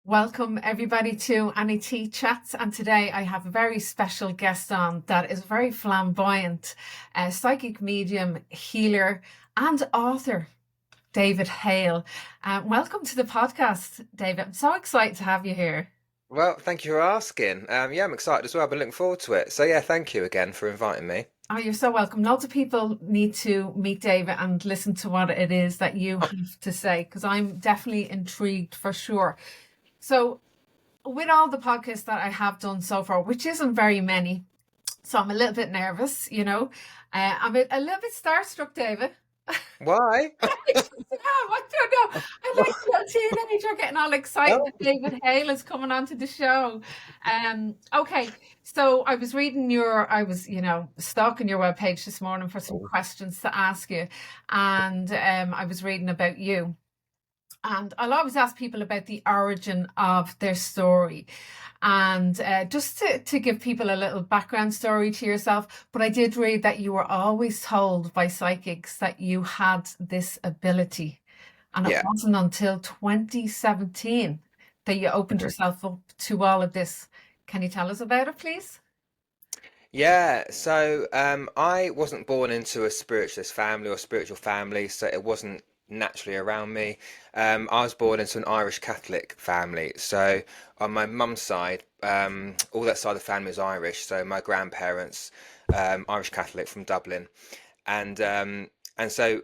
Welcome everybody to NET Chats, and today I have a very special guest on that is very flamboyant, psychic medium, healer, and author, David Hale. Welcome to the podcast, David. I'm so excited to have you here. Well, thank you for asking. Yeah, I'm excited as well. I've been looking forward to it. So yeah, thank you again for inviting me. Oh, you're so welcome. Lots of people need to meet David and listen to what it is that you have to say, because I'm definitely intrigued for sure. So, with all the podcasts that I have done so far, which isn't very many, so I'm a little bit nervous, you know. I'm a little bit starstruck, David. Why? I don't know. I like a little teenager getting all excited that David Hale is coming onto the show. Okay, so I was, stalking your webpage this morning for some Oh, questions to ask you, and I was reading about you. And I'll always ask people about the origin of their story. And just to give people a little background story to yourself, but I did read that you were always told by psychics that you had this ability. And it yeah. wasn't until 2017 that you opened Mhm. yourself up to all of this. Can you tell us about it, please? Yeah, so I wasn't born into a spiritualist family or spiritual family, so it wasn't naturally around me. I was born into an Irish Catholic family. So on my mum's side, all that side of the family is Irish. So my grandparents, Irish Catholic from Dublin, and so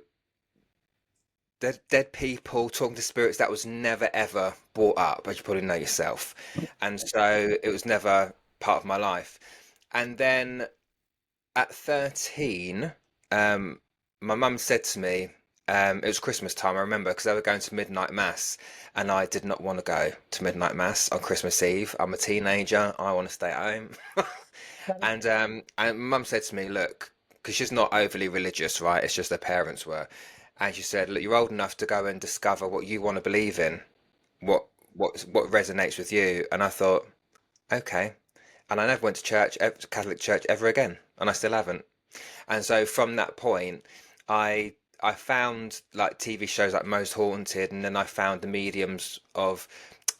dead people talking to spirits, that was never ever brought up, as you probably know yourself, and so it was never part of my life. And then at 13, um, my mum said to me, it was Christmas time, I remember, because they were going to midnight mass, and I did not want to go to midnight mass on Christmas Eve. I'm a teenager, I want to stay at home. And mum said to me, look, because she's not overly religious, right? It's just her parents were. And she said, look, you're old enough to go and discover what you want to believe in, what what resonates with you. And I thought, okay. And I never went to church, Catholic church ever again, and I still haven't. And so from that point, I found like TV shows like Most Haunted, and then I found the mediums of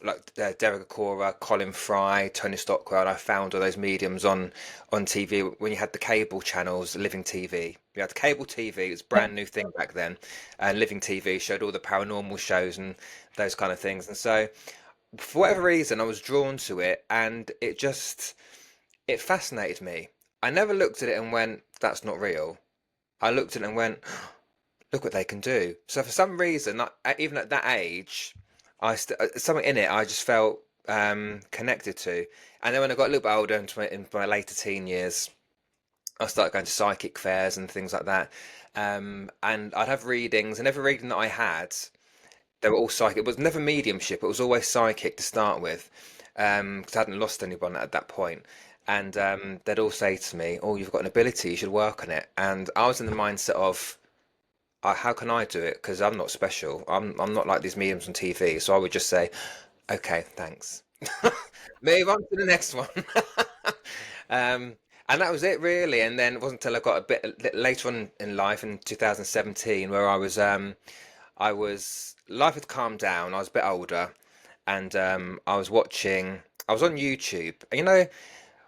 like Derek Acora, Colin Fry, Tony Stockwell. And I found all those mediums on TV when you had the cable channels, Living TV. You had the cable TV; it was a brand new thing back then, and Living TV showed all the paranormal shows and those kind of things. And so, for whatever reason, I was drawn to it, and it fascinated me. I never looked at it and went, "That's not real." I looked at it and went, look what they can do. So for some reason, even at that age, something in it I just felt connected to. And then when I got a little bit older, in my later teen years, I started going to psychic fairs and things like that. And I'd have readings, and every reading that I had, they were all psychic. It was never mediumship; it was always psychic to start with, because I hadn't lost anyone at that point. And they'd all say to me, "Oh, you've got an ability. You should work on it." And I was in the mindset of, how can I do it? Because I'm not special. I'm not like these mediums on TV. So I would just say, okay, thanks. Move on to the next one. Um, and that was it really. And then it wasn't until I got later on in life in 2017 where life had calmed down. I was a bit older, and I was on YouTube. And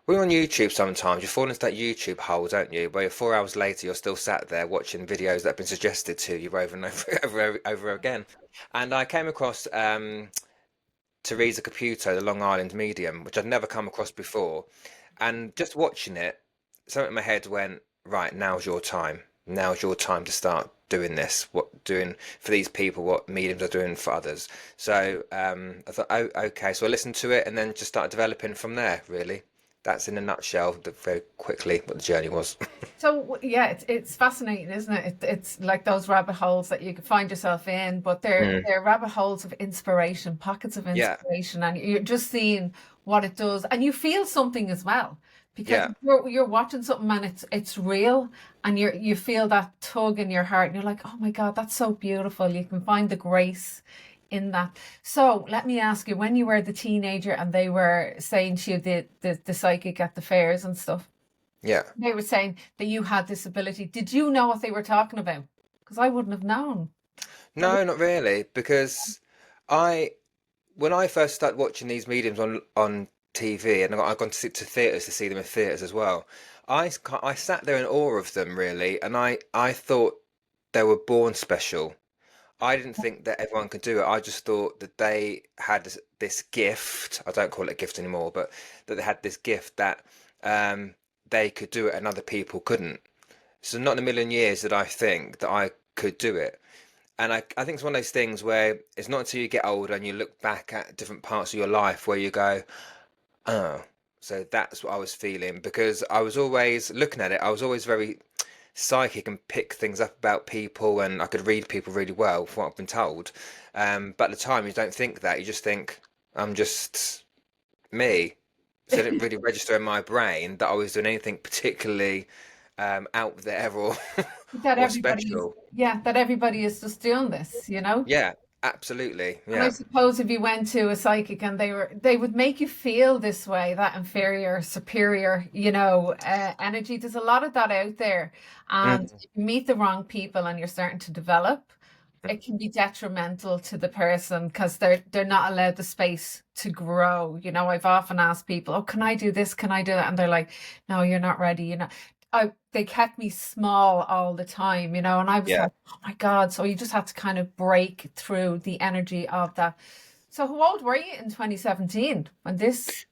when you're on YouTube sometimes, you fall into that YouTube hole, don't you? Where 4 hours later, you're still sat there watching videos that have been suggested to you over and over, over again. And I came across Teresa Caputo, the Long Island medium, which I'd never come across before. And just watching it, something in my head went, right, now's your time. Now's your time to start doing this, doing for these people, what mediums are doing for others. So I thought, oh, okay. So I listened to it and then just started developing from there, really. That's in a nutshell, very quickly, what the journey was. So yeah, it's fascinating, isn't it? It's like those rabbit holes that you can find yourself in, but Mm. they're rabbit holes of inspiration, pockets of Yeah, inspiration, and you're just seeing what it does, and you feel something as well because yeah, you're watching something and it's real, and you feel that tug in your heart, and you're like, oh my God, that's so beautiful. You can find the grace in that. So let me ask you, when you were the teenager and they were saying to you the psychic at the fairs and stuff. yeah. They were saying that you had this ability. Did you know what they were talking about? Because I wouldn't have known. No, not really, because I when I first started watching these mediums on TV, and I've gone to theatres to see them in theatres as well, I sat there in awe of them really, and I thought they were born special. I didn't think that everyone could do it. I just thought that they had this gift. I don't call it a gift anymore, but that they had this gift that um, they could do it and other people couldn't. So not in a million years did I think that I could do it. And I think it's one of those things where it's not until you get older and you look back at different parts of your life where you go, oh, so that's what I was feeling because I was always looking at it. I was always very psychic and pick things up about people, and I could read people really well from what I've been told. But at the time, you don't think that. You just think I'm just me. So it didn't really register in my brain that I was doing anything particularly out there or That or everybody is, special. yeah, that everybody is just doing this, you know? Yeah, absolutely. And I Yeah. suppose if you went to a psychic and they would make you feel this way, that inferior, superior, energy. There's a lot of that out there. And Mm, if you meet the wrong people and you're starting to develop, mm. it can be detrimental to the person because they're not allowed the space to grow. I've often asked people, "Oh, can I do this? Can I do that?" And they're like, "No, you're not ready." They kept me small all the time, and I was Yeah. like, "Oh my God!" So you just have to kind of break through the energy of that. So how old were you in 2017 when this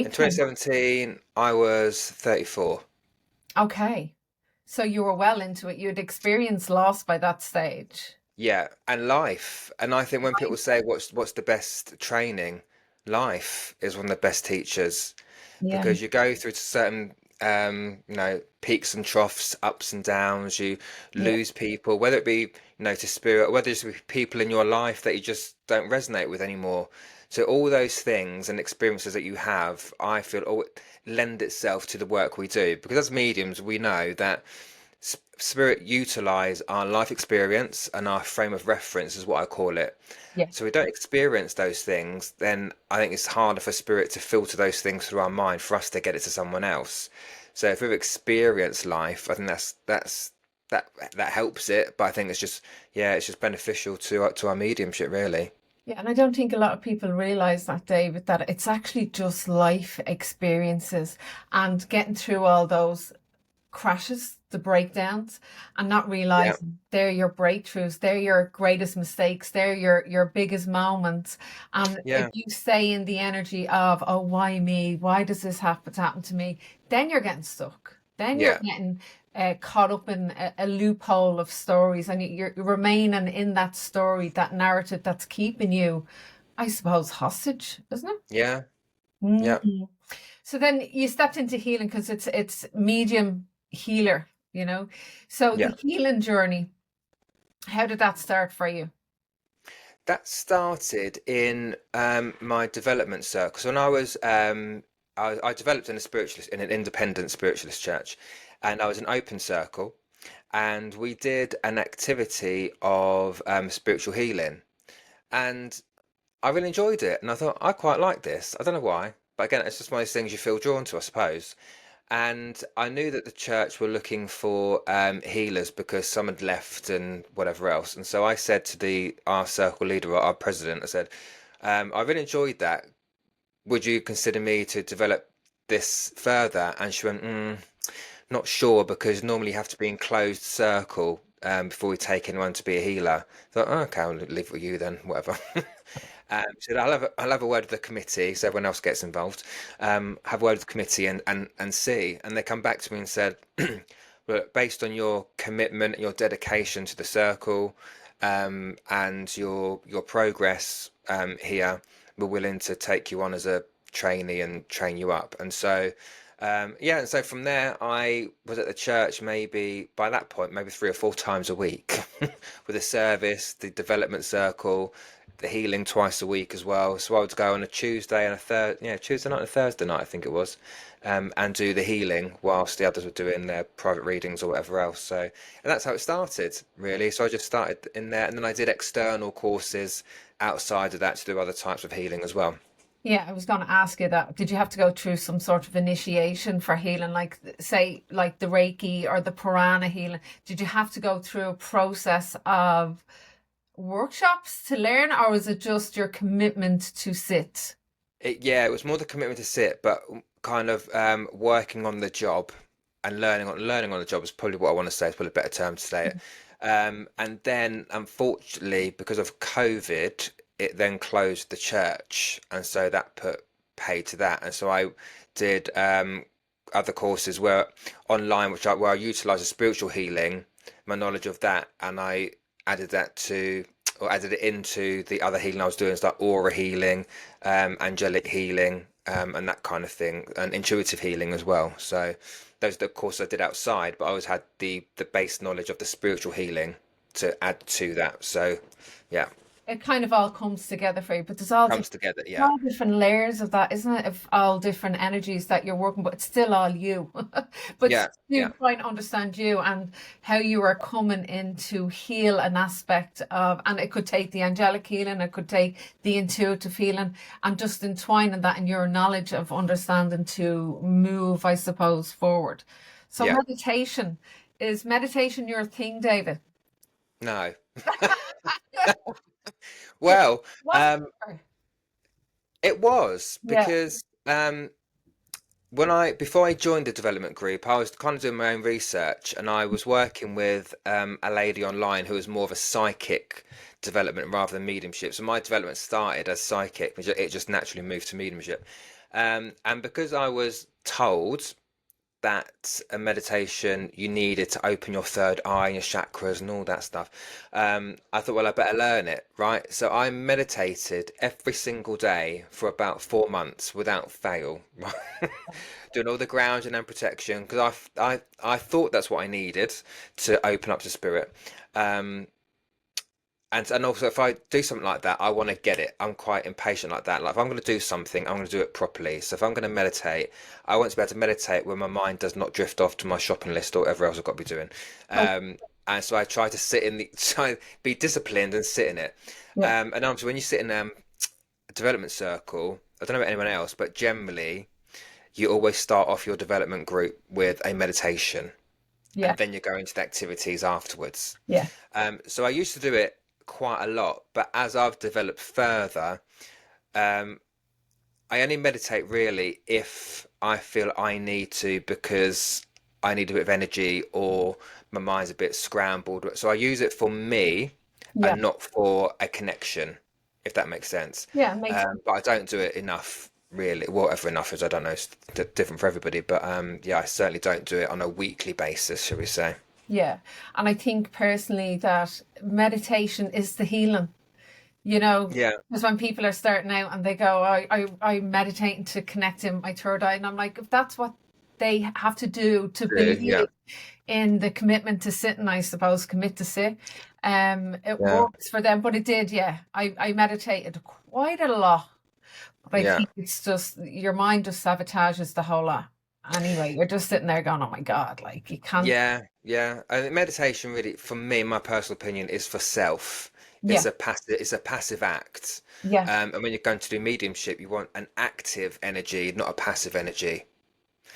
In awakening? 2017, I was 34. Okay, so you were well into it. You had experienced loss by that stage. Yeah, and life. And I think when people say what's the best training, life is one of the best teachers Yeah, because you go through to certain peaks and troughs, ups and downs, you yeah, lose people, whether it be, to spirit, or whether it's be people in your life that you just don't resonate with anymore. So all those things and experiences that you have, I feel lend itself to the work we do. Because as mediums, we know that spirit utilize our life experience and our frame of reference is what I call it. yeah. So we don't experience those things, then I think it's harder for spirit to filter those things through our mind for us to get it to someone else. So if we've experienced life, I think that helps it. But I think it's just beneficial to our mediumship, really. Yeah, and I don't think a lot of people realize that, David, that it's actually just life experiences and getting through all those crashes, the breakdowns, and not Yeah, realizing they're your breakthroughs, they're your greatest mistakes, they're your biggest moments. And if yeah, you stay in the energy of, oh, why me? Why does this happen to me? Then you're getting stuck. Then you're yeah, getting caught up in a loophole of stories, and you're remaining in that story, that narrative that's keeping you, I suppose, hostage, isn't it? yeah, yeah, Mm. So then you stepped into healing because it's medium healer, you know. So the yeah. healing journey, how did that start for you? That started in my development circle. So when I developed in an independent spiritualist church, and I was an open circle, and we did an activity of spiritual healing, and I really enjoyed it, and I thought I quite like this. I don't know why, but again, it's just one of those things you feel drawn to, I suppose. And I knew that the church were looking for healers because some had left and whatever else. And so I said to the our circle leader, our president, I said, I really enjoyed that. Would you consider me to develop this further? And she went, not sure because normally you have to be in closed circle before we take anyone to be a healer. I thought, oh, okay, I'll leave it with you then, whatever. So I'll have a word with the committee, so everyone else gets involved. Have a word with the committee and see. And they come back to me and said, "Look, based on your commitment and your dedication to the circle, and your progress here, we're willing to take you on as a trainee and train you up." And so, yeah, and so from there, I was at the church maybe by that point, maybe 3 or 4 times a week with a service, the development circle, the healing twice a week as well. So I would go on a Tuesday and a Tuesday night and a Thursday night, I think it was, and do the healing whilst the others were doing their private readings or whatever else. So, and that's how it started, really. So I just started in there, and then I did external courses outside of that to do other types of healing as well. Yeah, I was going to ask you that. Did you have to go through some sort of initiation for healing, like say, like the Reiki or the Prana healing? Did you have to go through a process of workshops to learn, or was it just your commitment to sit? Yeah, it was more the commitment to sit, but kind of working on the job and learning on the job is probably what I want to say. It's probably a better term to say it. And then, unfortunately, because of COVID, it then closed the church, and so that put paid to that. And so I did other courses where online, where I utilized the spiritual healing, my knowledge of that, and I added that to or added it into the other healing I was doing, so like aura healing, angelic healing, and that kind of thing, and intuitive healing as well. So those are the courses I did outside, but I always had the base knowledge of the spiritual healing to add to that. So yeah, It kind of all comes together for you, but comes together. Yeah, all different layers of that, isn't it? Of all different energies that you're working, but it's still all you. But yeah, to yeah, try and understand you and how you are coming in to heal an aspect of, and it could take the angelic healing, it could take the intuitive healing, and just entwining that in your knowledge of understanding to move, I suppose, forward. So yeah. meditation, is meditation your thing, David? No. It Well, wasn't. um, it was Yeah. because when before I joined the development group, I was kind of doing my own research, and I was working with a lady online who was more of a psychic development rather than mediumship. So my development started as psychic, but it just naturally moved to mediumship. And because I was told that a meditation you needed to open your third eye and your chakras and all that stuff, I thought, well, I better learn it, right? So I meditated every single day for about 4 months without fail, right? Doing all the grounding and protection because I thought that's what I needed to open up to spirit. Um, and also, if I do something like that, I want to get it. I'm quite impatient like that. Like if I'm going to do something, I'm going to do it properly. So if I'm going to meditate, I want to be able to meditate where my mind does not drift off to my shopping list or whatever else I've got to be doing. Like, And so I try to try be disciplined and sit in it. yeah, And obviously, when you sit in a development circle, I don't know about anyone else, but generally, you always start off your development group with a meditation, yeah, and then you go into the activities afterwards. yeah, So I used to do it quite a lot, but as I've developed further, um, I only meditate really if I feel I need to because I need a bit of energy or my mind's a bit scrambled. So I use it for me yeah, and not for a connection, if that makes sense. yeah. It makes sense. But I don't do it enough, really. Whatever enough is, I don't know. It's different for everybody. But yeah, I certainly don't do it on a weekly basis, shall we say. Yeah, and I think personally that meditation is the healing. You know, Yeah, because when people are starting out and they go, I'm meditating to connect in my third eye, and I'm like, if that's what they have to do to yeah, believe in the commitment to sit, and I suppose commit to sit, it yeah, works for them. But it did, yeah. I meditated quite a lot. But I yeah. think it's just your mind just sabotages the whole lot. Anyway, you're just sitting there going, "Oh my God!" Like you can't. Yeah, yeah. And meditation really, for me, my personal opinion, is for self. Yeah, It's a passive act. yeah, And when you're going to do mediumship, you want an active energy, not a passive energy.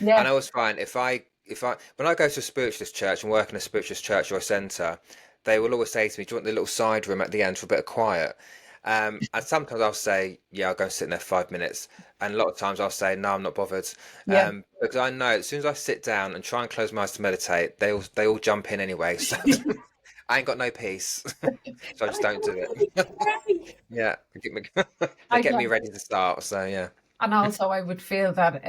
yeah. And I always find when I go to a spiritualist church and work in a spiritualist church or a centre, they will always say to me, "Do you want the little side room at the end for a bit of quiet?" And sometimes I'll say, "Yeah, I'll go and sit in there 5 minutes." And a lot of times I'll say, "No, I'm not bothered," Yeah. because I know as soon as I sit down and try and close my eyes to meditate, they all jump in anyway. So I ain't got no peace, so I just I don't do totally it. agree. Yeah, they I get me get ready to start. So yeah, And also, I would feel that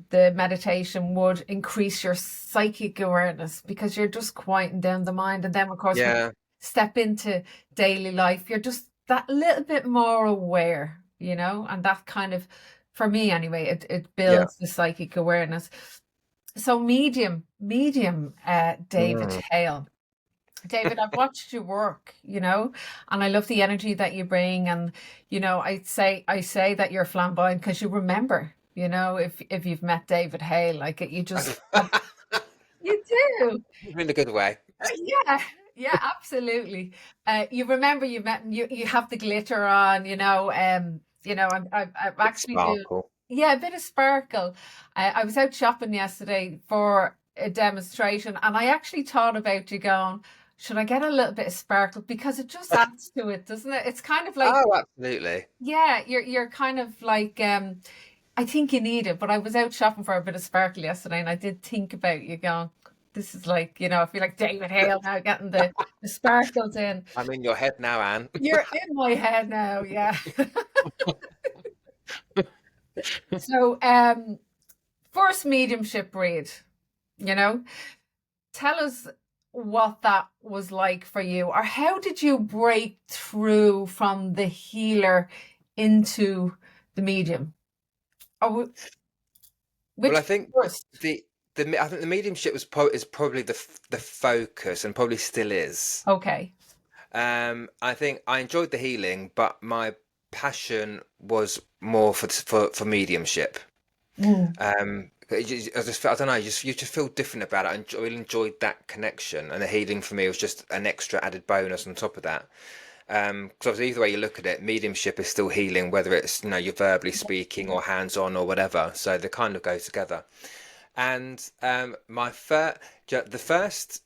the meditation would increase your psychic awareness because you're just quieting down the mind. And then, of course, when you yeah, step into daily life, you're just that little bit more aware, and that kind of, for me anyway, it yeah. builds the psychic awareness. So, medium, David Mm. Hale. David, I've watched your work, and I love the energy that you bring. And, I say that you're flamboyant because you remember, if you've met David Hale, like you just, you do. In a good way. Yeah, yeah, absolutely. You remember you met him, you have the glitter on, I've actually do, Sparkle. yeah, a bit of sparkle. I was out shopping yesterday for a demonstration, and I actually thought about you going, should I get a little bit of sparkle? Because it just adds to it, doesn't it? It's kind of like, Oh, absolutely. yeah, you're kind of like, I think you need it, but I was out shopping for a bit of sparkle yesterday and I did think about you going, this is like, I feel like David Hale now getting the sparkles in. I'm in your head now, Anne. You're in my head now, yeah. So, first mediumship read, you know, tell us what that was like for you, or how did you break through from the healer into the medium? Or Well, which I think first? I think the mediumship is probably the focus and probably still is. Okay. I think I enjoyed the healing, but my passion was more for mediumship. Mm. I don't know, you just feel different about it. I really enjoyed that connection, and the healing for me was just an extra added bonus on top of that. Because obviously, either way you look at it, mediumship is still healing, whether it's you're verbally speaking or hands-on or whatever. So they kind of go together. And the first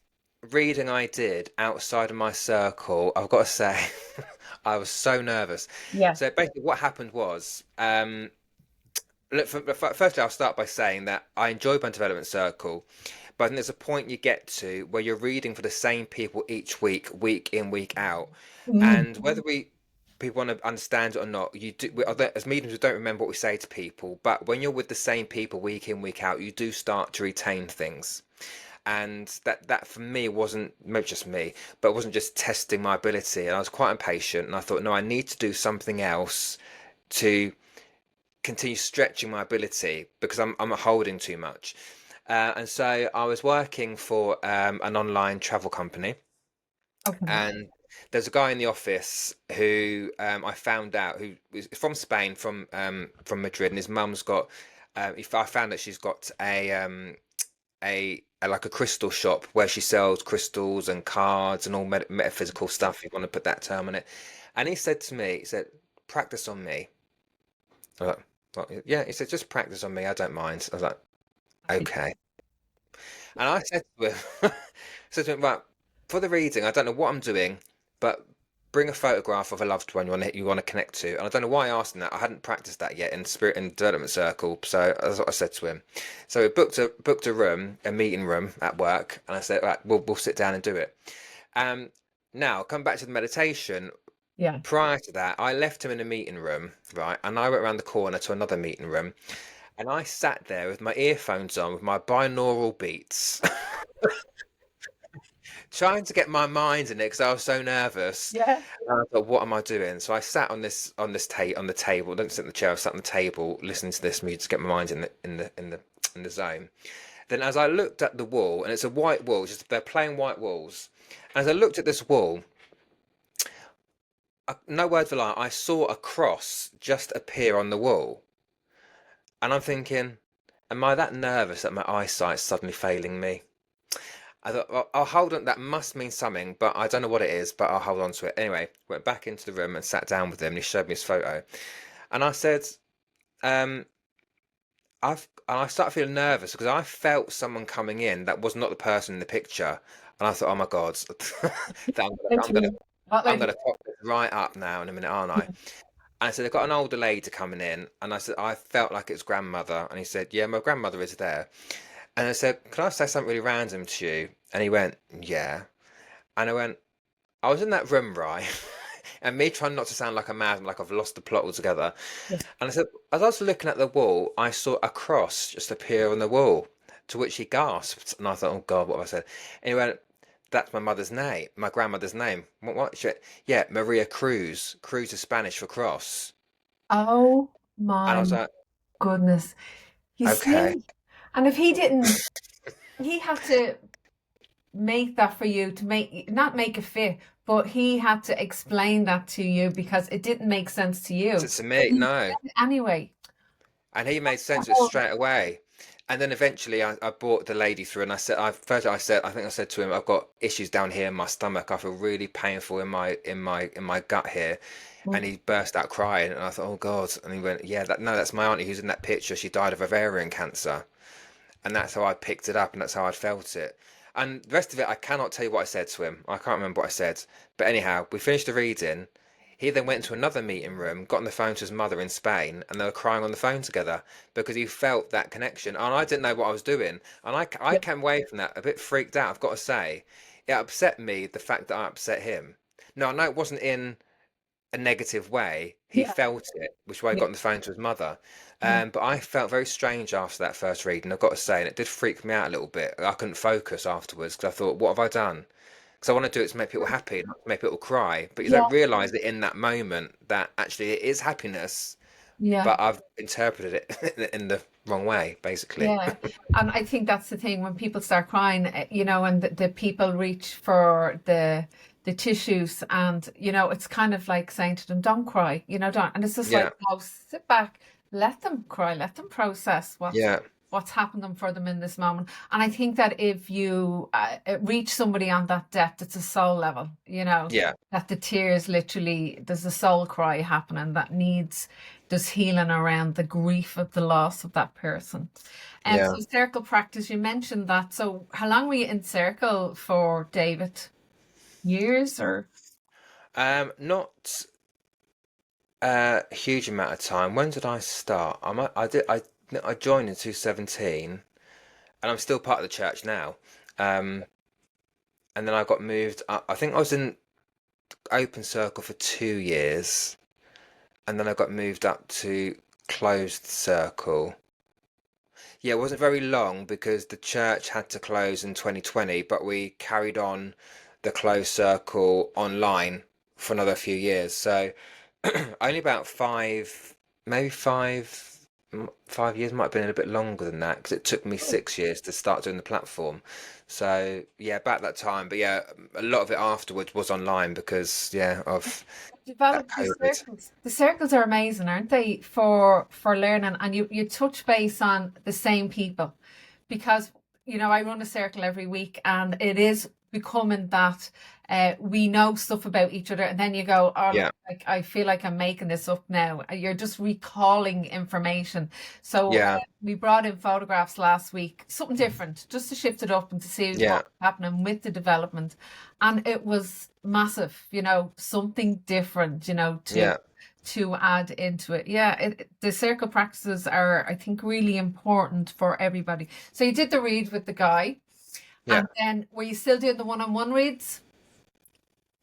reading I did outside of my circle, I've got to say, I was so nervous. Yeah. So basically, what happened was, look, firstly, I'll start by saying that I enjoy my development circle, but I think there's a point you get to where you're reading for the same people each week, week in, week out, Mm. and whether people want to understand it or not, as mediums we don't remember what we say to people, but when you're with the same people week in, week out, you do start to retain things. And that for me wasn't, maybe just me, but it wasn't just testing my ability. And I was quite impatient, and I thought, no, I need to do something else to continue stretching my ability because I'm holding too much. And so I was working for an online travel company, Okay. and there's a guy in the office who I found out who is from Spain, from Madrid, and his mum's got. If I found that she's got a like a crystal shop where she sells crystals and cards and all metaphysical stuff. If you want to put that term on it, and he said to me, he said, "Practice on me." I was like, well, yeah. He said, "Just practice on me. I don't mind." I was like, "Okay." And I said to him, said to him, right, for the reading, I don't know what I'm doing, but bring a photograph of a loved one you want to connect to. And I don't know why I asked him that. I hadn't practiced that yet in spirit and development circle. So that's what I said to him. So we booked a room, a meeting room at work, and I said, right, we'll sit down and do it. Um, Now come back to the meditation. Yeah. Prior to that, I left him in a meeting room, right, and I went around the corner to another meeting room, and I sat there with my earphones on, with my binaural beats, trying to get my mind in it because I was so nervous. Yeah. And I thought, what am I doing? So I sat on the table. Don't sit in the chair. I sat on the table, listening to this music to get my mind in the zone. Then, as I looked at the wall, and it's a white wall, just they're plain white walls. As I looked at this wall, no word of a lie, I saw a cross just appear on the wall, and I'm thinking, am I that nervous that my eyesight's suddenly failing me? I thought, well, I'll hold on. That must mean something, but I don't know what it is, but I'll hold on to it. Anyway, went back into the room and sat down with him, and he showed me his photo. And I said, um, and I started feeling nervous because I felt someone coming in that was not the person in the picture. And I thought, oh my God, that Into me. What I'm lady? gonna pop this right up now in a minute, aren't I? And I said, I've got an older lady coming in. And I said, I felt like it's grandmother. And he said, yeah, my grandmother is there. And I said, can I say something really random to you? And he went, yeah. And I went, I was in that room, right? And me trying not to sound like a mad, like I've lost the plot altogether. Yeah. And I said, as I was looking at the wall, I saw a cross just appear on the wall, to which he gasped. And I thought, oh God, what have I said? And he went, that's my mother's name, my grandmother's name. What? She went, yeah, Maria Cruz. Cruz is Spanish for cross. Oh And I my was like, goodness. You okay. see? And if he didn't, he had to make that for you to make, not make it fit, but he had to explain that to you because it didn't make sense to you. To But me, he no. said it anyway. And he made sense of it straight away. And then eventually I brought the lady through, and I think I said to him, I've got issues down here in my stomach. I feel really painful in my gut here. And he burst out crying, and I thought, oh God. And he went, yeah, no, that's my auntie who's in that picture. She died of ovarian cancer. And that's how I picked it up, and that's how I felt it. And the rest of it, I cannot tell you what I said to him. I can't remember what I said. But anyhow, we finished the reading. He then went to another meeting room, got on the phone to his mother in Spain, and they were crying on the phone together because he felt that connection. And I didn't know what I was doing. And I Yeah. came away from that a bit freaked out, I've got to say. It upset me, the fact that I upset him. No, I know it wasn't in a negative way. He Yeah. felt it, which is why he Yeah. got on the phone to his mother. Yeah. But I felt very strange after that first reading, I've got to say, and it did freak me out a little bit. I couldn't focus afterwards because I thought, what have I done? Because I want to do it to make people happy, not to make people cry. But you Yeah. don't realise that in that moment that actually it is happiness, Yeah. but I've interpreted it in the wrong way, basically. Yeah, and I think that's the thing when people start crying, and the people reach for the tissues, and it's kind of like saying to them, "Don't cry," don't. And it's just like, Yeah, no, sit back, let them cry, let them process yeah, what's happening for them in this moment. And I think that if you reach somebody on that depth, it's a soul level, yeah, that the tears literally, there's a soul cry happening that needs there's healing around the grief of the loss of that person. And yeah. so circle practice, you mentioned that. So how long were you in circle for, David? Years or? Not a huge amount of time. When did I start? I joined in 2017, and I'm still part of the church now. Um, and then I got moved up. I think I was in open circle for 2 years, and then I got moved up to closed circle. Yeah, it wasn't very long because the church had to close in 2020, but we carried on the closed circle online for another few years. So only about maybe 5 years, might have been a bit longer than that because it took me 6 years to start doing the platform. So yeah, about that time. But yeah, a lot of it afterwards was online because yeah of that Develop these COVID. circles. The circles are amazing, aren't they, for learning? And you touch base on the same people, because I run a circle every week, and it is becoming that we know stuff about each other, and then you go, oh look, Yeah, like I feel like I'm making this up now. You're just recalling information. So yeah, we brought in photographs last week, something different, just to shift it up and to see yeah, what's happening with the development. And it was massive, something different, yeah, to add into it. Yeah, the circle practices are, I think, really important for everybody. So you did the read with the guy, yeah. and then were you still doing the one-on-one reads?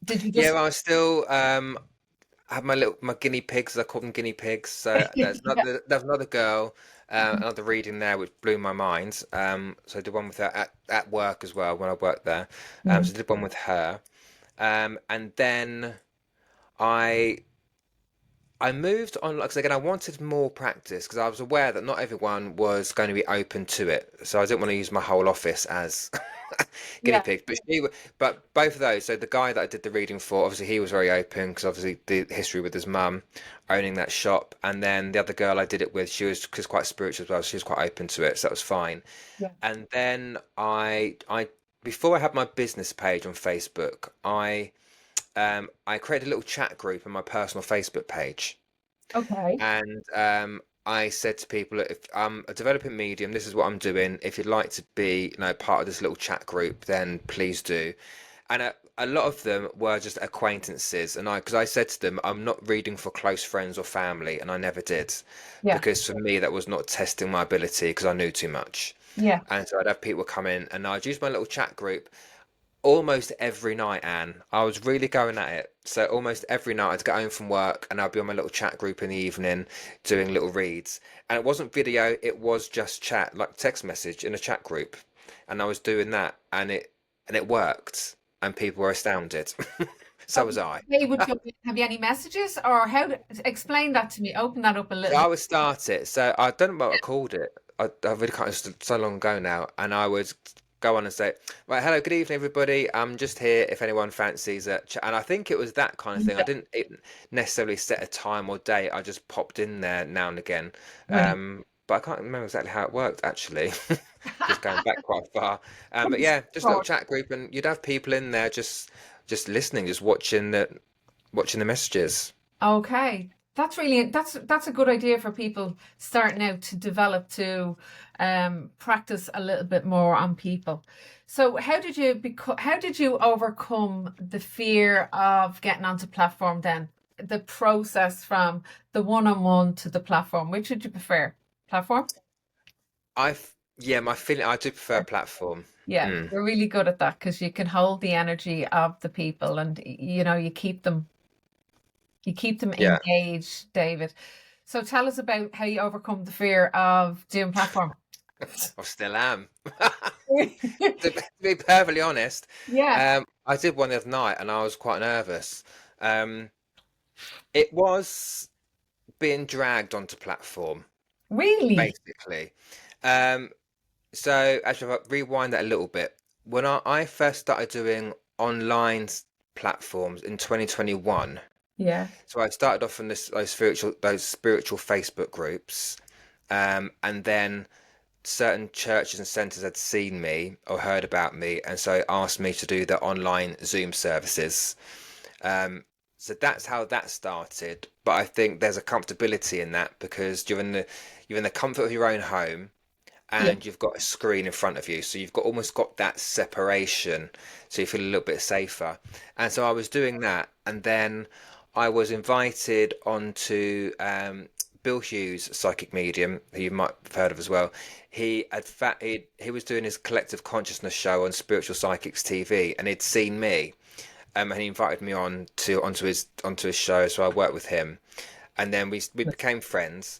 Did you Yeah, just? well, I still I have my guinea pigs. I call them guinea pigs. So Yeah. there's another girl, another reading there which blew my mind. So I did one with her at work as well when I worked there. So I Mhm. did one with her. And then I I moved on, like, 'cause again, I wanted more practice because I was aware that not everyone was going to be open to it. So I didn't want to use my whole office as guinea Yeah. pigs. But both of those, so the guy that I did the reading for, obviously he was very open because obviously the history with his mum owning that shop. And then the other girl I did it with, she was quite spiritual as well. She was quite open to it, so that was fine. Yeah. And then before I had my business page on Facebook, I created a little chat group on my personal Facebook page, Okay. and I said to people, if I'm a developing medium, this is what I'm doing. If you'd like to be, part of this little chat group, then please do. And a lot of them were just acquaintances, and because I said to them, I'm not reading for close friends or family, and I never did, Yeah. because for me that was not testing my ability because I knew too much. Yeah. And so I'd have people come in, and I'd use my little chat group almost every night, Anne. I was really going at it. So almost every night I'd get home from work and I'd be on my little chat group in the evening doing little reads. And it wasn't video, it was just chat, like text message in a chat group. And I was doing that and it worked. And people were astounded. So was I. Okay, have you any messages, or explain that to me? Open that up a So little I bit. would start it. So I don't know what I called it. I really can't. It's so long ago now, and I would go on and say, "Right, hello, good evening, everybody. I'm just here if anyone fancies it." And I think it was that kind of thing. I Yeah. didn't necessarily set a time or date. I just popped in there now and again. Right. But I can't remember exactly how it worked actually. Just going back quite far. But yeah, just a little chat group, and you'd have people in there just listening, just watching the messages. Okay. That's a good idea for people starting out to develop to practice a little bit more on people. So how did you overcome the fear of getting onto platform then? The process from the one-on-one to the platform. Which would you prefer? Platform? Yeah, my feeling, I do prefer platform. Yeah, Mm, you're really good at that because you can hold the energy of the people and you know you keep them yeah, engaged, David. So tell us about how you overcome the fear of doing platform. I still am. To be perfectly honest, Yeah, I did one the other night and I was quite nervous. Um, it was being dragged onto platform, really. basically. Um, so actually, if I rewind that a little bit, when I first started doing online platforms in 2021, Yeah, so I started off in those spiritual Facebook groups, and then certain churches and centers had seen me or heard about me, and so asked me to do the online Zoom services. Um, so that's how that started. But I think there's a comfortability in that because you're in the comfort of your own home yeah, and you've got a screen in front of you, so you've got almost got that separation, so you feel a little bit safer. And so I was doing that, and then I was invited onto Bill Hughes, psychic medium, who you might have heard of as well. He was doing his collective consciousness show on Spiritual Psychics TV, and he'd seen me, and he invited me onto his show. So I worked with him, and then we became friends.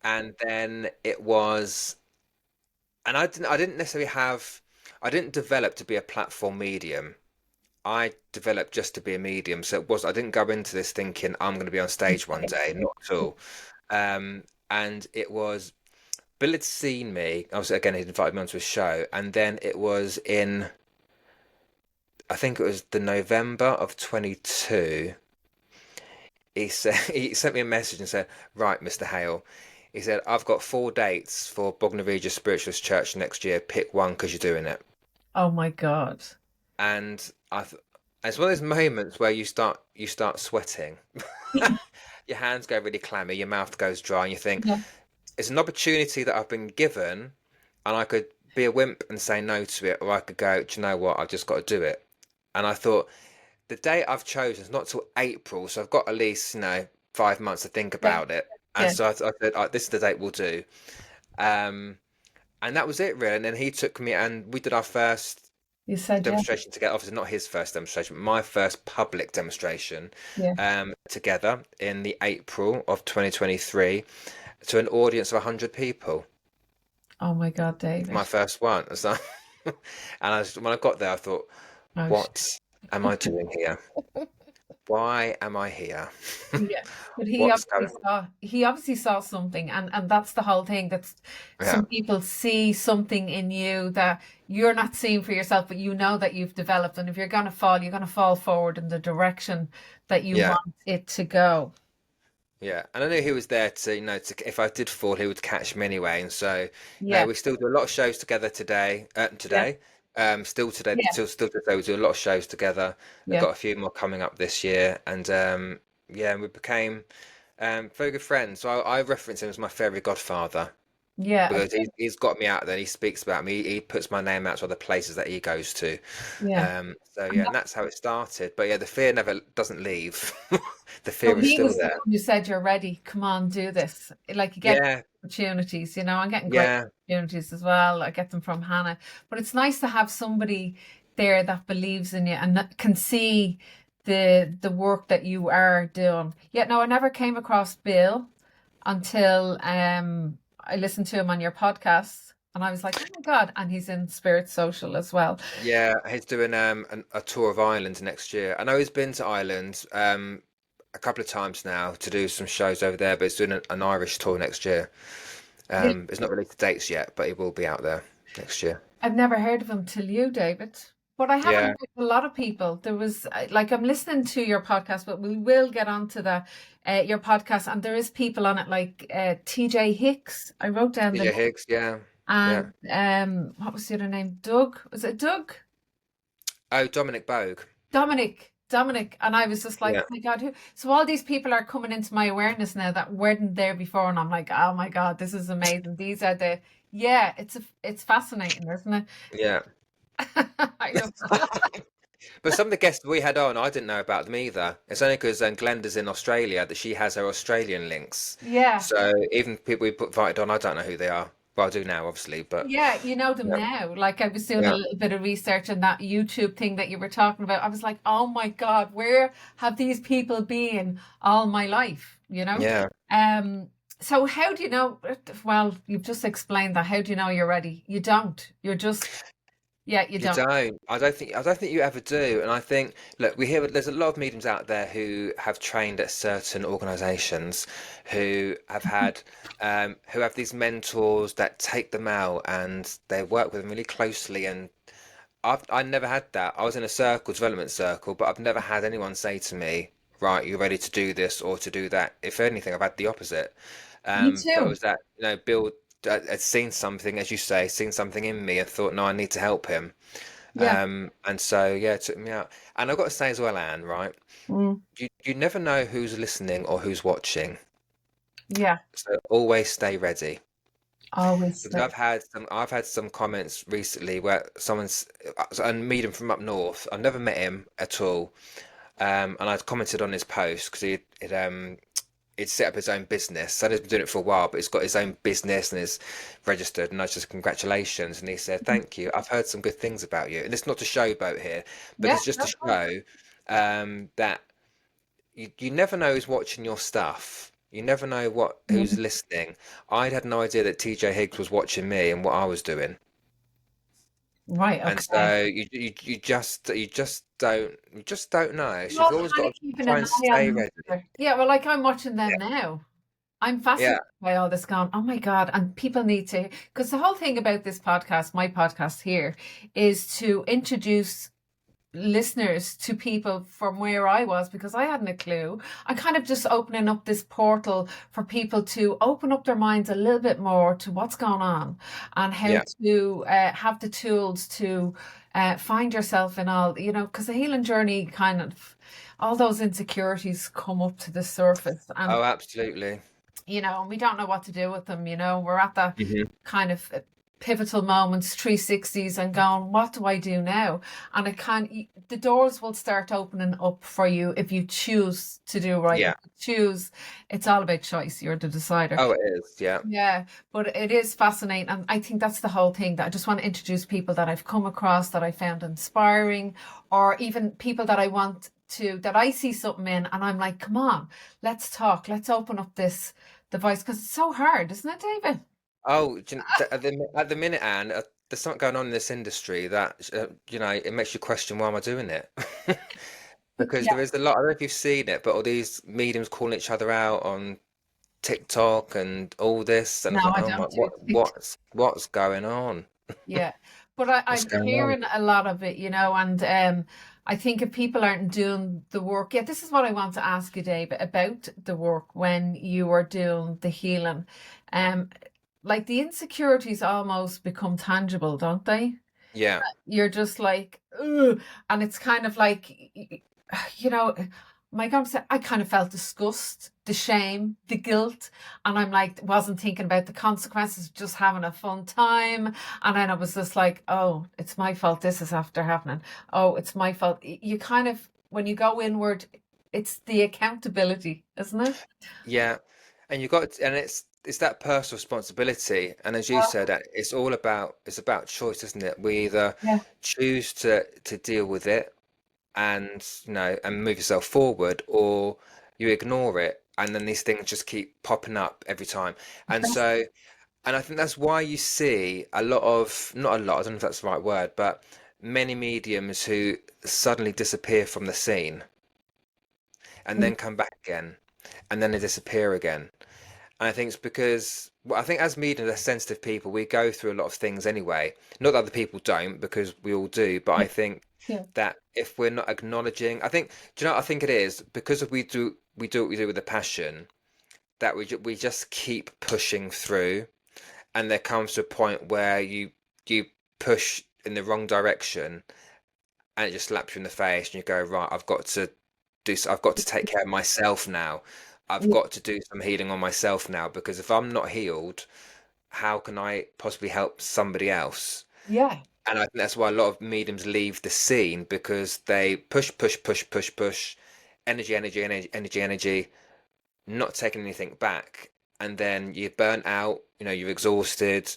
And then it was, and I didn't develop to be a platform medium. I developed just to be a medium. So I didn't go into this thinking I'm going to be on stage one day, not at all. And it was Bill had seen me. Obviously, again, he'd invited me onto his show, and then it was I think it was the November of 22. He said he sent me a message and said, "Right, Mr. Hale," he said, "I've got 4 dates for Bognor Regis Spiritualist Church next year. Pick one because you're doing it." oh my God. And it's one of those moments where you start sweating. Your hands go really clammy, your mouth goes dry, and you think Yeah, it's an opportunity that I've been given, and I could be a wimp and say no to it, or I could go, do you know what? I've just got to do it. And I thought the date I've chosen is not till April, so I've got at least 5 months to think yeah, about it. And yeah. so I said, this is the date we'll do. Um, and that was it, really. And then he took me, and we did our first You said yeah, demonstration together. Obviously, not his first demonstration, but my first public demonstration yeah. together in the April of 2023 to an audience of 100 people. Oh my God, My David. first one. So, and when I got there, I thought, Oh, what am I doing here? Why am I here? yeah, but What's going on? he obviously saw something, and that's the whole thing. That's Yeah, some people see something in you that you're not seeing for yourself, but you know that you've developed. And if you're gonna fall, you're gonna fall forward in the direction that you yeah, want it to go. yeah. And I knew he was there if I did fall, he would catch me anyway. And so, Yeah, we still do a lot of shows together today. yeah, Still today, yeah, still today, we do a lot of shows together. I've yeah, got a few more coming up this year, and yeah, and we became very good friends. So I reference him as my fairy godfather yeah, because he's got me out there. He speaks about me. He puts my name out to other places that he goes to. yeah. So And yeah, and that's how it started. But yeah, the fear never doesn't leave. The so fear is he still was the there. one who said, "You're ready. Come on, do this." Like you get Yeah, opportunities, you know. I'm getting great yeah, opportunities as well. I get them from Hannah, but it's nice to have somebody there that believes in you and that can see the work that you are doing. Yet, no, I never came across Bill until I listened to him on your podcast, and I was like, "Oh my God!" And he's in Spirit Social as well. yeah. He's doing a tour of Ireland next year. I know he's been to Ireland a couple of times now to do some shows over there, but he's doing an Irish tour next year. Yeah, It's not released the dates yet, but he will be out there next year. I've never heard of him till you, David. But I haven't Yeah, heard of a lot of people. There was like I'm listening to your podcast, but we will get onto the your podcast, and there is people on it like TJ Hicks. I wrote down the PJ Higgs. Yeah, yeah. and what was the other name? Doug. Was it Doug? Oh, Dominic Bogue. Dominic. Dominic, and I was just like, Yeah. oh my God, who? So all these people are coming into my awareness now that weren't there before, and I'm like, oh my God, this is amazing. These are the, yeah, it's fascinating, isn't it? Yeah. I love that. But some of the guests we had on, I didn't know about them either. It's only because Glenda's in Australia that she has her Australian links. Yeah, So even people we put invited on, I don't know who they are. Well, I do now, obviously, but yeah, you know them yeah, now. Like I was doing a yeah, little bit of research on that YouTube thing that you were talking about. I was like, oh my God, where have these people been all my life? You know? yeah. Um, so how do you know? Well, you've just explained that. How do you know you're ready? You don't. You're just, yeah, you You don't. don't. I don't think you ever do. And I think, look, we hear there's a lot of mediums out there who have trained at certain organisations, who have these mentors that take them out and they work with them really closely. And I never had that. I was in a circle, development circle, but I've never had anyone say to me, right, you're ready to do this or to do that. If anything, I've had the opposite. Me But it too. was that, Bill had seen something, as you say, seen something in me and thought, no, I need to help him. Yeah. And so, yeah, it took me out. And I've got to say as well, Anne, right? Mm, You never know who's listening or who's watching. yeah. So always stay ready. Always Because stay. I've had some comments recently where someone's, and meet him from up north. I've never met him at all. And I'd commented on his post because he'd set up his own business. So he's been doing it for a while, but he's got his own business and is registered. And I just congratulations. And he said, "Thank you. I've heard some good things about you." And it's not to showboat here, but Yeah, it's just to that's right. show that you never know who's watching your stuff. You never know who's Mm. listening. I had no idea that TJ Higgs was watching me and what I was doing. Right, And okay. so you just don't know. So Well, you've always got kind of to keeping try an and eye on stay them. ready. Yeah, well, like I'm watching them now. I'm Yeah, fascinated by all this going, oh my God. And people need to, because the whole thing about this podcast, my podcast here, is to introduce listeners to people from where I was because I hadn't a clue. I'm kind of just opening up this portal for people to open up their minds a little bit more to what's going on and how yeah. to have the tools to find yourself in all, because the healing journey kind of, all those insecurities come up to the surface and Oh, absolutely. and we don't know what to do with them. We're at that Hmm. kind of pivotal moments, 360s, and going, what do I do now? And the doors will start opening up for you if you choose to do right. If Yeah. you choose, it's all about choice. You're the decider. Oh, it is. Yeah. Yeah, but it is fascinating. And I think that's the whole thing that I just want to introduce people that I've come across that I found inspiring, or even people that I want that I see something in and I'm like, come on, let's talk. Let's open up this device because it's so hard, isn't it, David? Oh, at the minute, Anne, there's something going on in this industry that it makes you question why am I doing it? Because Yeah. there is a lot. I don't know if you've seen it, but all these mediums calling each other out on TikTok and all this, and I No, thought, I oh my, don't do TikTok. what's going on? Yeah. But What's I'm going on? hearing a lot of it, and I think if people aren't doing the work, yeah, this is what I want to ask you, David, about the work when you are doing the healing. Um, like the insecurities almost become tangible, don't they? Yeah, You're just like, ugh. And it's kind of like, you know, my God, I kind of felt disgust, the shame, the guilt. And I'm like, wasn't thinking about the consequences, just having a fun time. And then I was just like, oh, it's my fault. This is after happening. Oh, it's my fault. You kind of, when you go inward, it's the accountability, isn't it? yeah, and it's that personal responsibility, and as you said, it's about choice, isn't it? We either Yeah. choose to deal with it and and move yourself forward, or you ignore it, and then these things just keep popping up every time. And so, and I think that's why you see a lot of, not a lot, I don't know if that's the right word, but many mediums who suddenly disappear from the scene and then come back again, and then they disappear again. And I think it's because, well, I think as mediums, as sensitive people, we go through a lot of things anyway. Not that other people don't, because we all do. But I think Yeah. that if we're not acknowledging, do you know what I think it is? Because if we do what we do with a passion, that we just keep pushing through, and there comes to a point where you push in the wrong direction, and it just slaps you in the face, and you go, right, I've got to take care of myself now. I've got to do some healing on myself now, because if I'm not healed, how can I possibly help somebody else? Yeah. And I think that's why a lot of mediums leave the scene, because they push, push, push, push, push, energy, energy, energy, energy, energy, not taking anything back. And then you're burnt out, you're exhausted.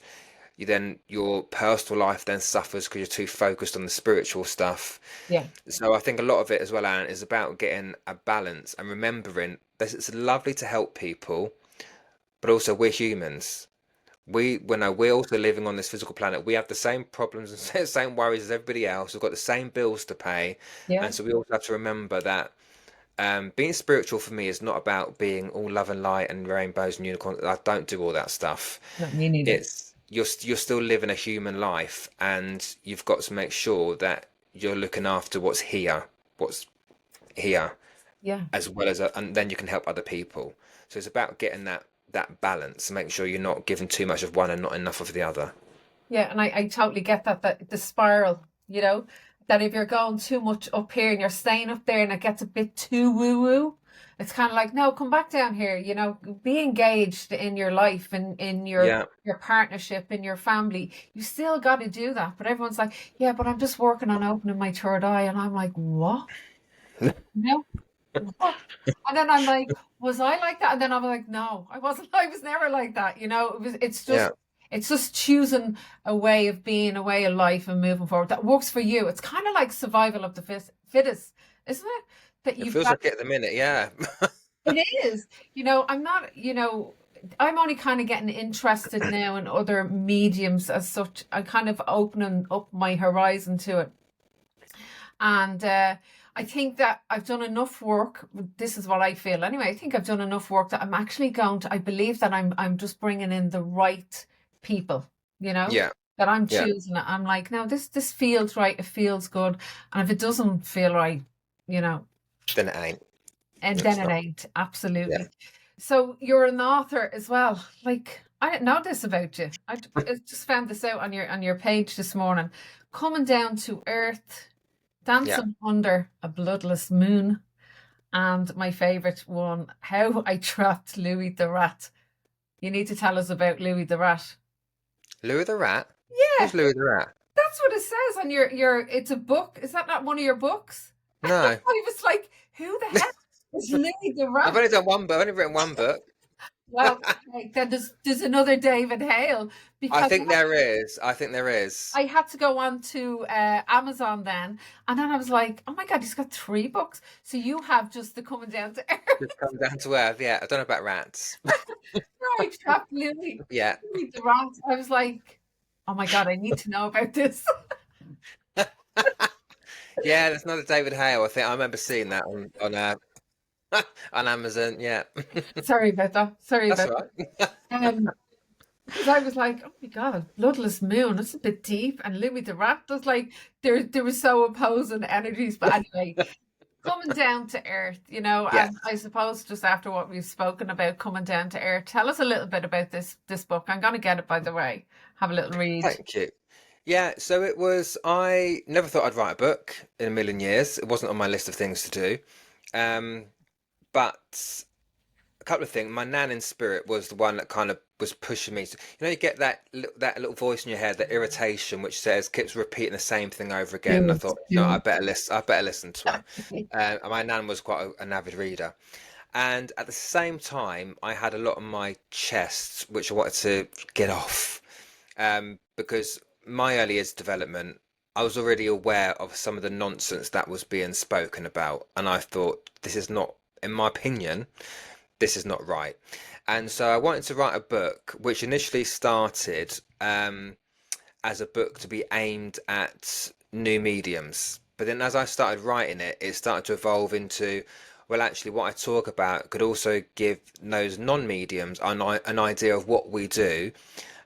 Your personal life then suffers because you're too focused on the spiritual stuff. Yeah. So I think a lot of it as well, Aaron, is about getting a balance and remembering that it's lovely to help people, but also we're humans. We're also living on this physical planet. We have the same problems and same worries as everybody else. We've got the same bills to pay, Yeah. and so we also have to remember that being spiritual for me is not about being all love and light and rainbows and unicorns. I don't do all that stuff. No, me neither. It's you're still living a human life, and you've got to make sure that you're looking after what's here, Yeah. as well as, and then you can help other people. So it's about getting that balance, make sure you're not giving too much of one and not enough of the other. Yeah, and I totally get that the spiral, that if you're going too much up here and you're staying up there and it gets a bit too woo-woo, it's kind of like, no, come back down here, be engaged in your life and in Yeah. your partnership, in your family. You still got to do that. But everyone's like, yeah, but I'm just working on opening my third eye. And I'm like, what? No. What? And then I'm like, was I like that? And then I'm like, no, I wasn't. I was never like that. Yeah. It's just choosing a way of being, a way of life and moving forward that works for you. It's kind of like survival of the fittest, isn't it? That It you've feels got, like it at the minute, yeah. it is, I'm not, I'm only kind of getting interested now in other mediums as such. I'm kind of opening up my horizon to it. And I think that I've done enough work. This is what I feel anyway. I think I've done enough work that I'm actually I believe that I'm just bringing in the right people, Yeah. that I'm Yeah. choosing it. I'm like, no, this feels right. It feels good. And if it doesn't feel right, you know, Then it ain't. and then It's it not. ain't. Yeah. Absolutely. So you're an author as well. Like, I didn't know this about you. I just found this out on your page this morning. Coming down to earth, Yeah. dancing under a bloodless moon, and my favorite one, how I trapped Louis the Rat. You need to tell us about Louis the Rat. Louis the Rat? Yeah, Who's Louis the Rat? that's what it says on your it's a book. Is that not one of your books? No. I was like, who the heck is Louis the I've Rat? only done one book. I've only written one book. Well, okay, then there's another David Hale, I because think there is. I think there is. I had to go on to Amazon then, and then I was like, oh my God, he's got 3 books. So you have just the Coming Down to Earth. Just come down to earth. Yeah. I don't know about rats. I trapped Yeah. Louis the Rat. I was like, oh my God, I need to know about this. Yeah, there's another David Hale. I think I remember seeing that on Amazon. Yeah. Sorry about that. Sorry That's about all right. that. Because I was like, oh my God, Bloodless Moon, that's a bit deep. And Louis the Rat, was like, they were so opposing energies. But anyway, coming down to earth, Yeah. and I suppose just after what we've spoken about coming down to earth, tell us a little bit about this book. I'm going to get it, by the way. Have a little read. Thank you. Yeah, so I never thought I'd write a book in a million years. It wasn't on my list of things to do. Um, but a couple of things. My nan in spirit was the one that kind of was pushing me. You get that little voice in your head, that irritation, which keeps repeating the same thing over again. And I thought, no, Do I better listen to her. it. And my nan was quite an avid reader. And at the same time, I had a lot on my chest, which I wanted to get off. Because my early years development, I was already aware of some of the nonsense that was being spoken about. And I thought, this is not, in my opinion, this is not right. And so I wanted to write a book, which initially started as a book to be aimed at new mediums. But then as I started writing it, it started to evolve into, well, actually, what I talk about could also give those non-mediums an idea of what we do,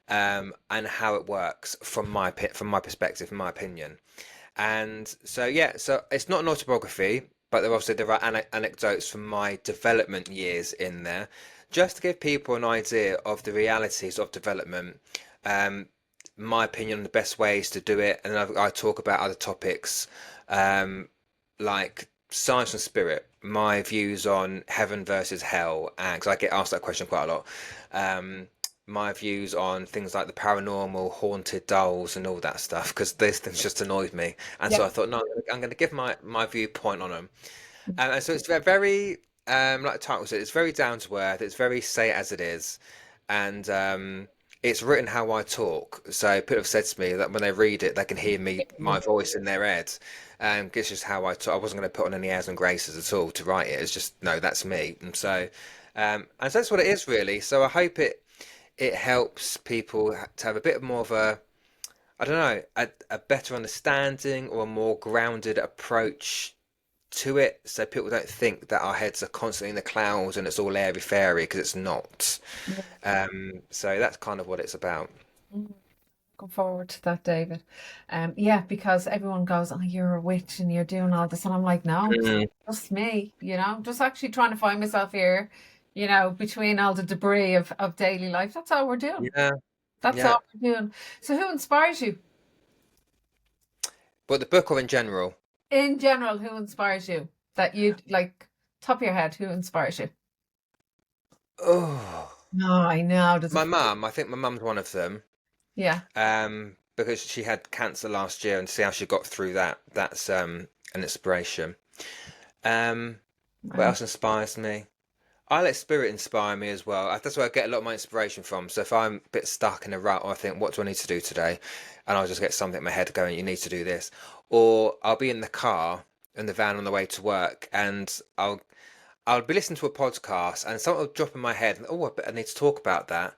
and how it works from my perspective, in my opinion. And so, yeah, so it's not an autobiography, but there are anecdotes from my development years in there, just to give people an idea of the realities of development, my opinion on the best ways to do it, and I talk about other topics um, like science and spirit, my views on heaven versus hell, and 'cause I get asked that question quite a lot. Um, my views on things like the paranormal, haunted dolls, and all that stuff, because these things just annoyed me. And Yeah. so I thought, no, I'm going to give my viewpoint on them. And so it's very, like the title said, it's very down to earth. It's very say it as it is, and it's written how I talk. So people have said to me that when they read it, they can hear me, my voice in their head. It's just how I talk. I wasn't going to put on any airs and graces at all to write it. It's just no, that's me. And so that's what it is really. So I hope it helps people to have a bit more of a, I don't know, a better understanding or a more grounded approach to it, so people don't think that our heads are constantly in the clouds and it's all airy fairy, because it's not. So that's kind of what it's about. Mm. Looking forward to that, David. Yeah, because everyone goes, "Oh, you're a witch and you're doing all this," and I'm like, "No, it's Mm, just me. Just actually trying to find myself here. Between all the debris of daily life. That's all we're doing. yeah, That's yeah. all we're doing." So, who inspires you But the book or in general? in general? Who inspires you that you'd like top of your head? Who inspires you? Oh, No, I know. There's a my mum. I think my mum's one of them. yeah. Because she had cancer last year, and see how she got through that. That's an inspiration. Um, what Wow. else inspires me? I let spirit inspire me as well. That's where I get a lot of my inspiration from. So if I'm a bit stuck in a rut, or I think, what do I need to do today? And I'll just get something in my head going, you need to do this. Or I'll be in the car, in the van on the way to work, and I'll be listening to a podcast, and something will drop in my head. Oh, I need to talk about that.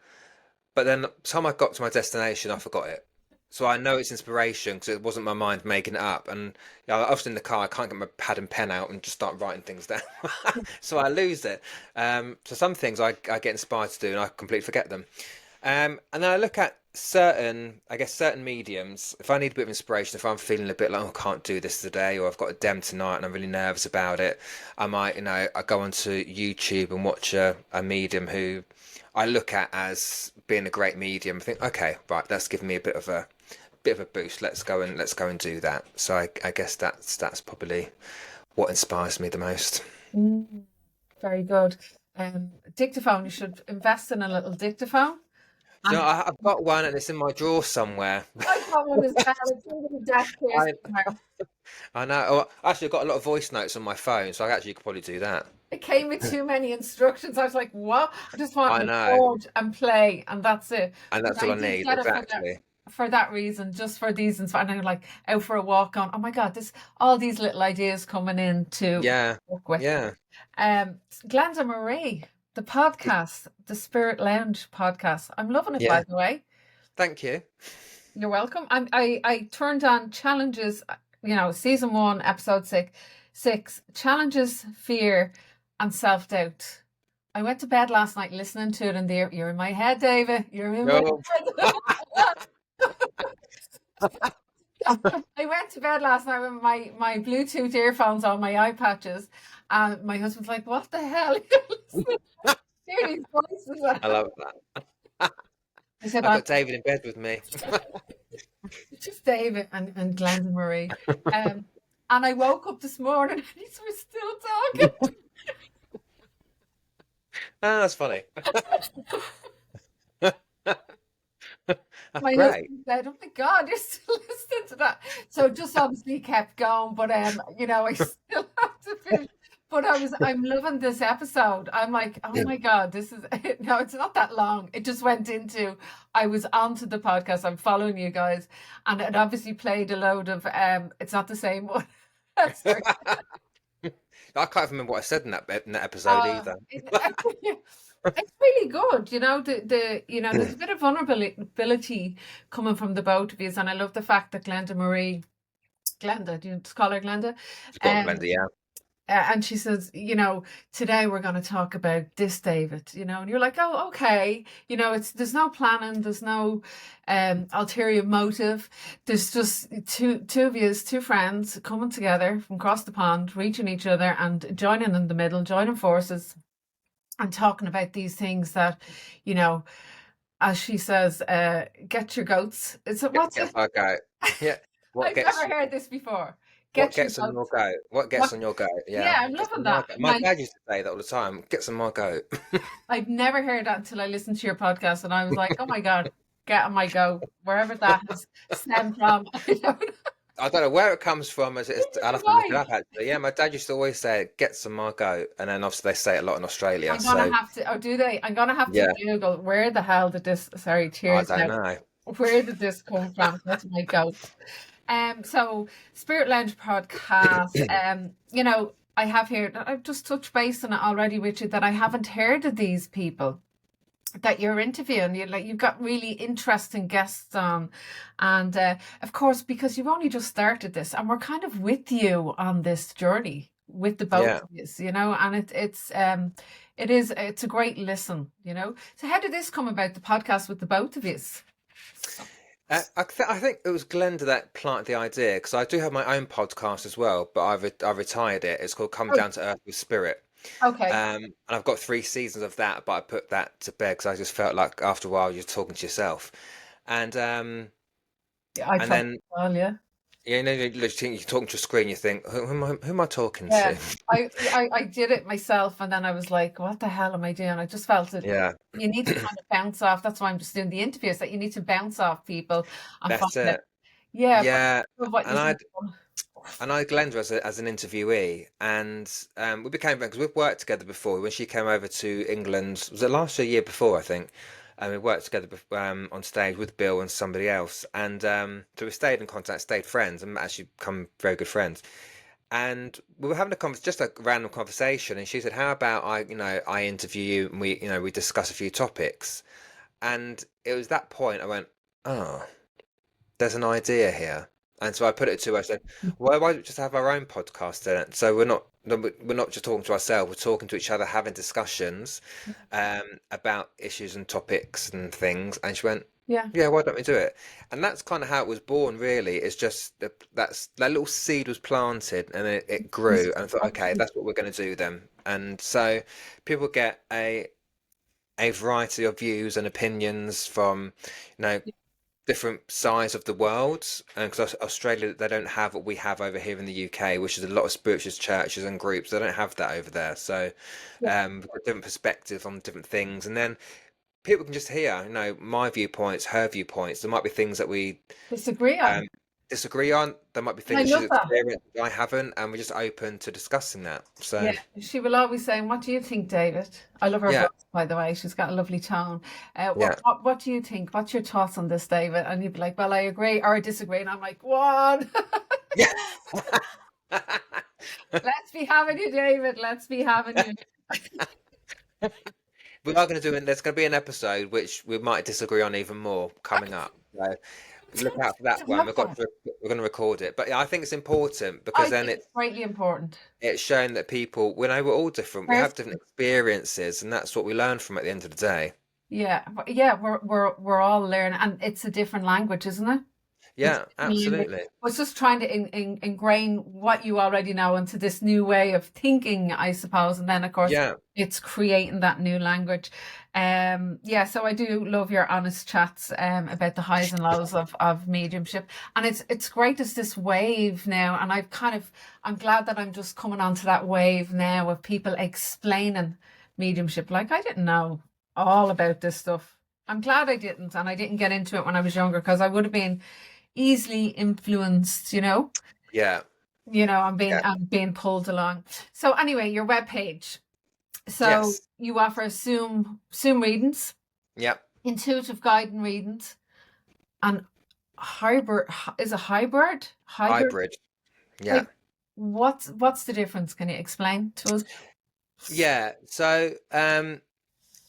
But then, by the time I got to my destination, I forgot it. So I know it's inspiration because it wasn't my mind making it up. And often in the car, I can't get my pad and pen out and just start writing things down. So I lose it. So some things I get inspired to do, and I completely forget them. And then I look at certain mediums. If I need a bit of inspiration, if I'm feeling a bit like, oh, I can't do this today, or I've got a dem tonight and I'm really nervous about it, I might, I go onto YouTube and watch a medium who I look at as being a great medium. I think, okay, right, that's given me a bit of a boost. Let's go and do that. So I guess that's probably what inspires me the most. Mm, very good. Dictaphone. You should invest in a little dictaphone. Do you know, And I've got one and it's in my drawer somewhere. I got one as well. It's under the desk here I somewhere. I know. Oh, actually, I've got a lot of voice notes on my phone, so I actually could probably do that. It came with too many instructions. I was like, what? I just want I to know, record and play, and that's it. and But that's all I I did need. get it Exactly. for that reason, just for these and I'm like out for a walk on. Oh my God, this all these little ideas coming in to Yeah, work with. yeah. Um, Glenda Marie, the podcast, the Spirit Lounge podcast. I'm loving it, by Yeah. the way. Thank you. You're welcome. I turned on challenges, season one, episode six, challenges, fear, and self-doubt. I went to bed last night listening to it, and there you're in my head, David. You're in my No. head. I went to bed last night with my Bluetooth earphones on, my eye patches, and my husband's like, "What the hell? Hear these voices?" I love that. I said, I've "I'm got David in bed with me. just David and Glenda Marie." And I woke up this morning and we're still talking. Oh, that's funny. That's My great. husband said, "Oh my God, you're still listening to that." So it just obviously kept going, but I still have to finish. But I'm loving this episode. I'm like, oh Yeah. my God, this is no, it's not that long. It just went into I was onto the podcast. I'm following you guys, and it obviously played a load of it's not the same one. Sorry. I can't remember what I said in that episode Uh, either. it, it's really good. There's a bit of vulnerability coming from the both of you, and I love the fact that Glenda, do you just call her Glenda? It's got Um, Glenda, yeah. and she says, today we're going to talk about this, David, and you're like, oh, okay. There's no planning, there's no ulterior motive. There's just two of you, two friends coming together from across the pond, reaching each other and joining in the middle, joining forces and talking about these things that, you know, as she says, get your goats. It's what's it? Okay. Yeah. What I've gets never heard this before. What Get your gets on your goat. goat? What gets What? on your goat? Yeah, Yeah, I'm gets loving on my that. goat. My Like, dad used to say that all the time. Gets on my goat. I'd never heard that until I listened to your podcast, and I was like, oh my God, get on my goat, wherever that has stemmed from. I don't know. I don't know where it comes from. I'll Neither do have to look it I. up actually. Yeah, my dad used to always say it gets on my goat, and then obviously they say it a lot in Australia. I'm gonna So have to, oh, do they? I'm gonna have to yeah, Google where the hell did this, sorry, I cheers don't now. know. Where did this come from? That's my goat. So Spirit Lounge podcast, I have here, I've just touched base on it already, Richard, that I haven't heard of these people that you're interviewing. You've got really interesting guests on, and of course, because you've only just started this, and we're kind of with you on this journey with the both Yeah. of you, and it's a great listen. So how did this come about, the podcast with the both of you? I think it was Glenda that planted the idea because I do have my own podcast as well, but I retired it. It's called Come Oh, Down to Earth with Spirit. okay. And I've got 3 seasons of that, but I put that to bed because I just felt like after a while you're talking to yourself. And Yeah, I and tried. then Well, yeah. you're talking to a screen, you think, who am I talking Yeah, to? I did it myself, and then I was like, "What the hell am I doing?" I just felt it. Yeah, You need to kind of bounce off. That's why I'm just doing the interviews. That you need to bounce off people and find that's out, it. yeah, Yeah, what you and think. I Glenda as an interviewee, and we became friends because we've worked together before. When she came over to England, was it last year before, I think? And we worked together on stage with Bill and somebody else, and so we stayed in contact, stayed friends, and actually become very good friends. And we were having just a random conversation, and she said, "How about I interview you, and we discuss a few topics." And it was that point I went, "Oh, there's an idea here." And so I put it to her. I said, why don't we just have our own podcast then? So we're not just talking to ourselves. We're talking to each other, having discussions about issues and topics and things. And she went, Yeah, yeah, why don't we do it? And that's kind of how it was born, really. It's just that little seed was planted and it grew. And I thought, okay, that's what we're going to do then. And so people get a variety of views and opinions from, you know, different sides of the world. And because Australia, they don't have what we have over here in the UK, which is a lot of spiritualist churches and groups. They don't have that over there. So yeah. we've got different perspectives on different things. And then people can just hear, my viewpoints, her viewpoints. There might be things that we Disagree on. um, disagree on. There might be And I things she's love that. experienced that I haven't, and we're just open to discussing that. Yeah, So she will always say, "What do you think, David?" I love her yeah, voice, by the way. She's got a lovely tone. What, yeah, what what do you think? What's your thoughts on this, David? And you'd be like, "Well, I agree or I disagree," and I'm like, "What?" yeah. Let's be having you, David. Let's be having you. We are going to do. There's going to be an episode which we might disagree on even more coming up. So look out for that I one. love that. We're going to record it. But yeah, I think it's important because I then think it's greatly important. it's showing that people, we're all different. We Where's have different experiences, and that's what we learn from at the end of the day. Yeah, yeah, we're all learning, and it's a different language, isn't it? It's Yeah, a different language. absolutely. It's just trying to ingrain what you already know into this new way of thinking, I suppose, and then of course Yeah, it's creating that new language. Yeah, so I do love your honest chats about the highs and lows of mediumship, and it's great as this wave now, and I'm glad that I'm just coming onto that wave now of people explaining mediumship. Like I didn't know all about this stuff. I'm glad I didn't, and I didn't get into it when I was younger because I would have been easily influenced. yeah, I'm yeah, being pulled along. So anyway, your webpage. So yes, you offer Zoom readings, yeah, intuitive guiding readings, and hybrid is a hybrid. hybrid. Yeah, Like what's the difference? Can you explain to us? yeah. So, I'm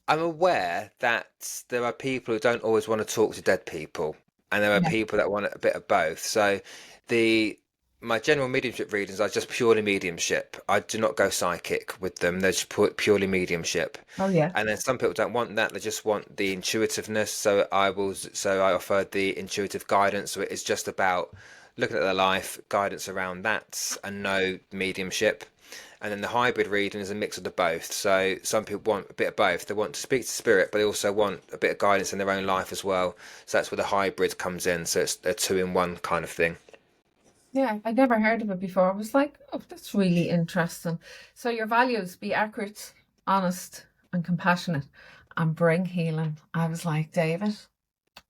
aware that there are people who don't always want to talk to dead people, and there are Yeah. people that want a bit of both. So, the my general mediumship readings are just purely mediumship. I do not go psychic with them. They're just purely mediumship. Oh yeah. And then some people don't want that. They just want the intuitiveness. So I offer the intuitive guidance. So it is just about looking at their life, guidance around that, and no mediumship. And then the hybrid reading is a mix of the both. So some people want a bit of both. They want to speak to spirit, but they also want a bit of guidance in their own life as well. So that's where the hybrid comes in. So it's a two in one kind of thing. Yeah, I'd never heard of it before. I was like, oh, that's really interesting. So your values, be accurate, honest, and compassionate, and bring healing. I was like, David,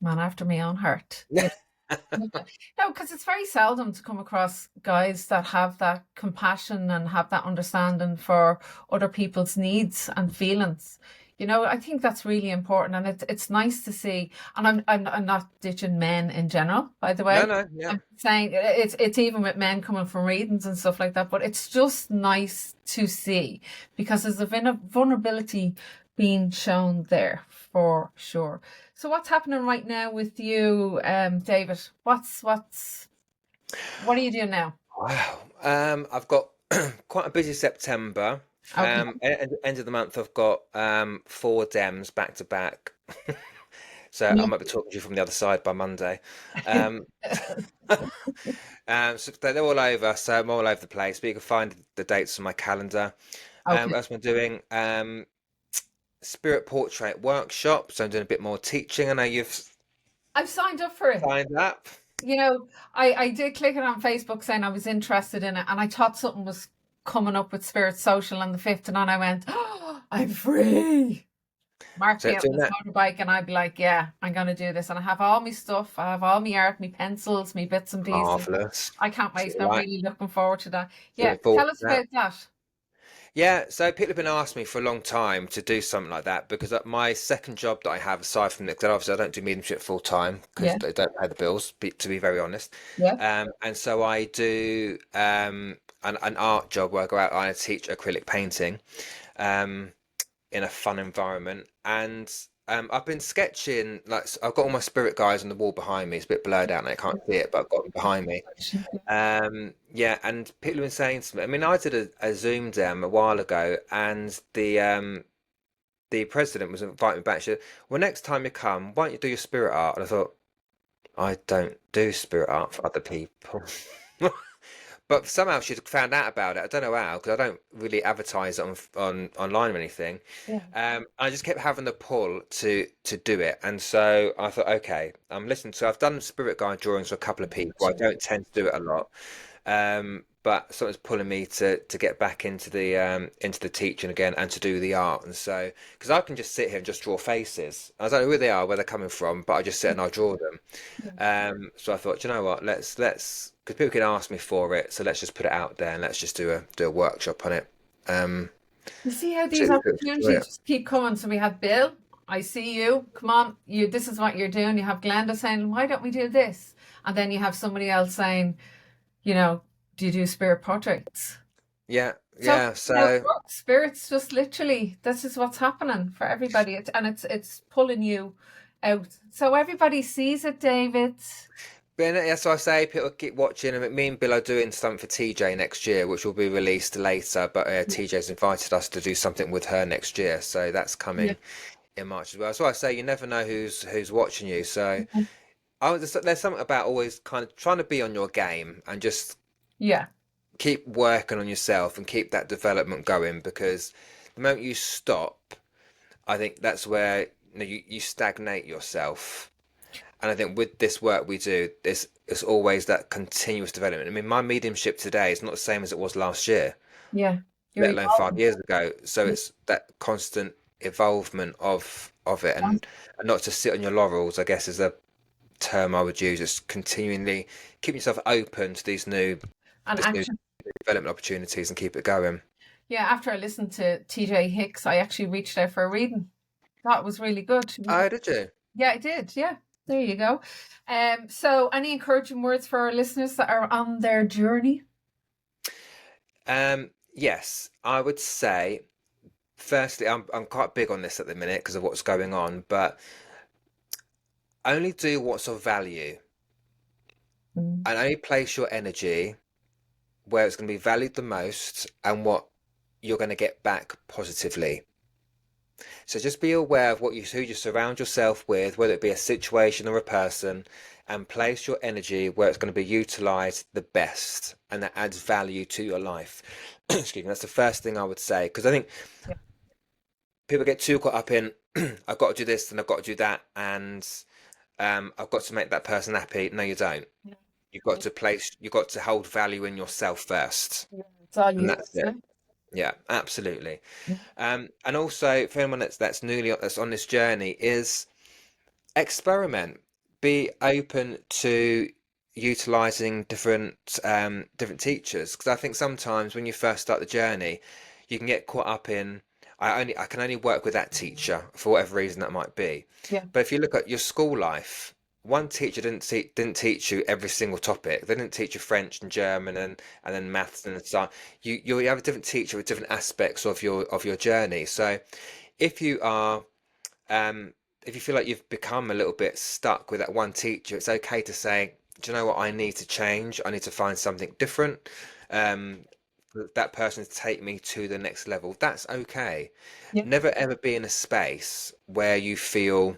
man after my own heart. No, because it's very seldom to come across guys that have that compassion and have that understanding for other people's needs and feelings. I think that's really important, and it's nice to see. And I'm not ditching men in general, by the No, way. no, yeah. I'm saying it's even with men coming from readings and stuff like that. But it's just nice to see because there's a vulnerability being shown there for sure. So what's happening right now with you, David? What are you doing now? Wow. I've got quite a busy September. Okay. End of the month, I've got four Dems back to back. So I Yeah. might be talking to you from the other side by Monday. Um, so they're all over, so I'm all over the place. But you can find the dates on my calendar. Okay. What else am I doing? Spirit portrait workshop. So I'm doing a bit more teaching. I know you've I've signed up for it. signed up. I did click it on Facebook saying I was interested in it, and I thought something was coming up with Spirit Social on the 5th, and then I went, oh, I'm free. Mark So me out on doing his that. motorbike, and I'd be like, yeah, I'm going to do this. And I have all my stuff. I have all my art, my pencils, my bits and pieces. Marvelous. I can't So wait. I'm right. really looking forward to that. Yeah. Looking forward Tell to us that. about that. Yeah, so people have been asking me for a long time to do something like that because my second job that I have, aside from this, 'cause obviously I don't do mediumship full time because Yeah. they don't pay the bills, to be very honest. Yeah. And so I do an art job where I go out and I teach acrylic painting um, in a fun environment. And I've been sketching, like I've got all my spirit guides on the wall behind me. It's a bit blurred out and I can't see it, but I've got them behind me. Yeah, and people have been saying to me, I mean, I did a Zoom dem a while ago, and the president was inviting me back. She said, well, next time you come, why don't you do your spirit art? And I thought, I don't do spirit art for other people. But somehow she'd found out about it. I don't know how, because I don't really advertise it on online or anything. Yeah. I just kept having the pull to do it, and so I thought, okay, I'm listening. So I've done spirit guide drawings for a couple of people. I don't tend to do it a lot, but something's pulling me to get back into the teaching again and to do the art. And so because I can just sit here and just draw faces. I don't know who they are, where they're coming from, but I just sit and I draw them. Yeah. So I thought, you know what, let's because people can ask me for it, so let's just put it out there and let's just do a workshop on it. Um, You see how so these people enjoy opportunities it. just keep coming. So we had Bill. I see you. Come on, you. This is what you're doing. You have Glenda saying, "Why don't we do this?" And then you have somebody else saying, you know, "Do you do spirit portraits?" Yeah, So yeah. how it So works. Spirits just literally. This is what's happening for everybody. It's pulling you out. So everybody sees it, David. but yeah, so I say people keep watching, and me and Bill are doing something for TJ next year, which will be released later. But TJ's invited us to do something with her next year, so that's Yeah. coming in March as well. So I say you never know who's watching you. So there's something about always kind of trying to be on your game and just Yeah. keep working on yourself and keep that development going because the moment you stop, I think that's where you stagnate yourself. And I think with this work we do, it's always that continuous development. I mean, my mediumship today is not the same as it was last year, Yeah. You're let alone five evolving. years ago. So Yeah. it's that constant evolvement of it, and not to sit on your laurels, I guess is a term I would use. It's continually keep yourself open to And this new actually, development opportunities and keep it going. yeah, after I listened to TJ Hicks, I actually reached out for a reading. That was really good. Oh, did you? Yeah, I did. Yeah, there you go. So any encouraging words for our listeners that are on their journey? Yes, I would say. Firstly, I'm quite big on this at the minute because of what's going on, but only do what's of value Mm. and only place your energy where it's going to be valued the most and what you're going to get back positively. So just be aware of who you surround yourself with, whether it be a situation or a person, and place your energy where it's going to be utilized the best and that adds value to your life. Excuse me, that's the first thing I would say because I think Yeah. people get too caught up in I've got to do this and I've got to do that and I've got to make that person happy. No, you don't. you've got to hold value in yourself first, Yeah, it's all and you, that's it. isn't Yeah, absolutely. it? And also for anyone that's on this journey is experiment. Be open to utilizing different teachers, because I think sometimes when you first start the journey, you can get caught up in I can only work with that teacher for whatever reason that might be. Yeah, But if you look at your school life, one teacher didn't teach you every single topic. They didn't teach you French and German and then maths and so on. You have a different teacher with different aspects of your journey. So if you are um, if you feel like you've become a little bit stuck with that one teacher, it's okay to say, do you know what? I need to change. I need to find something different. Um, that person to take me to the next level. That's okay. yeah, Never ever be in a space where you feel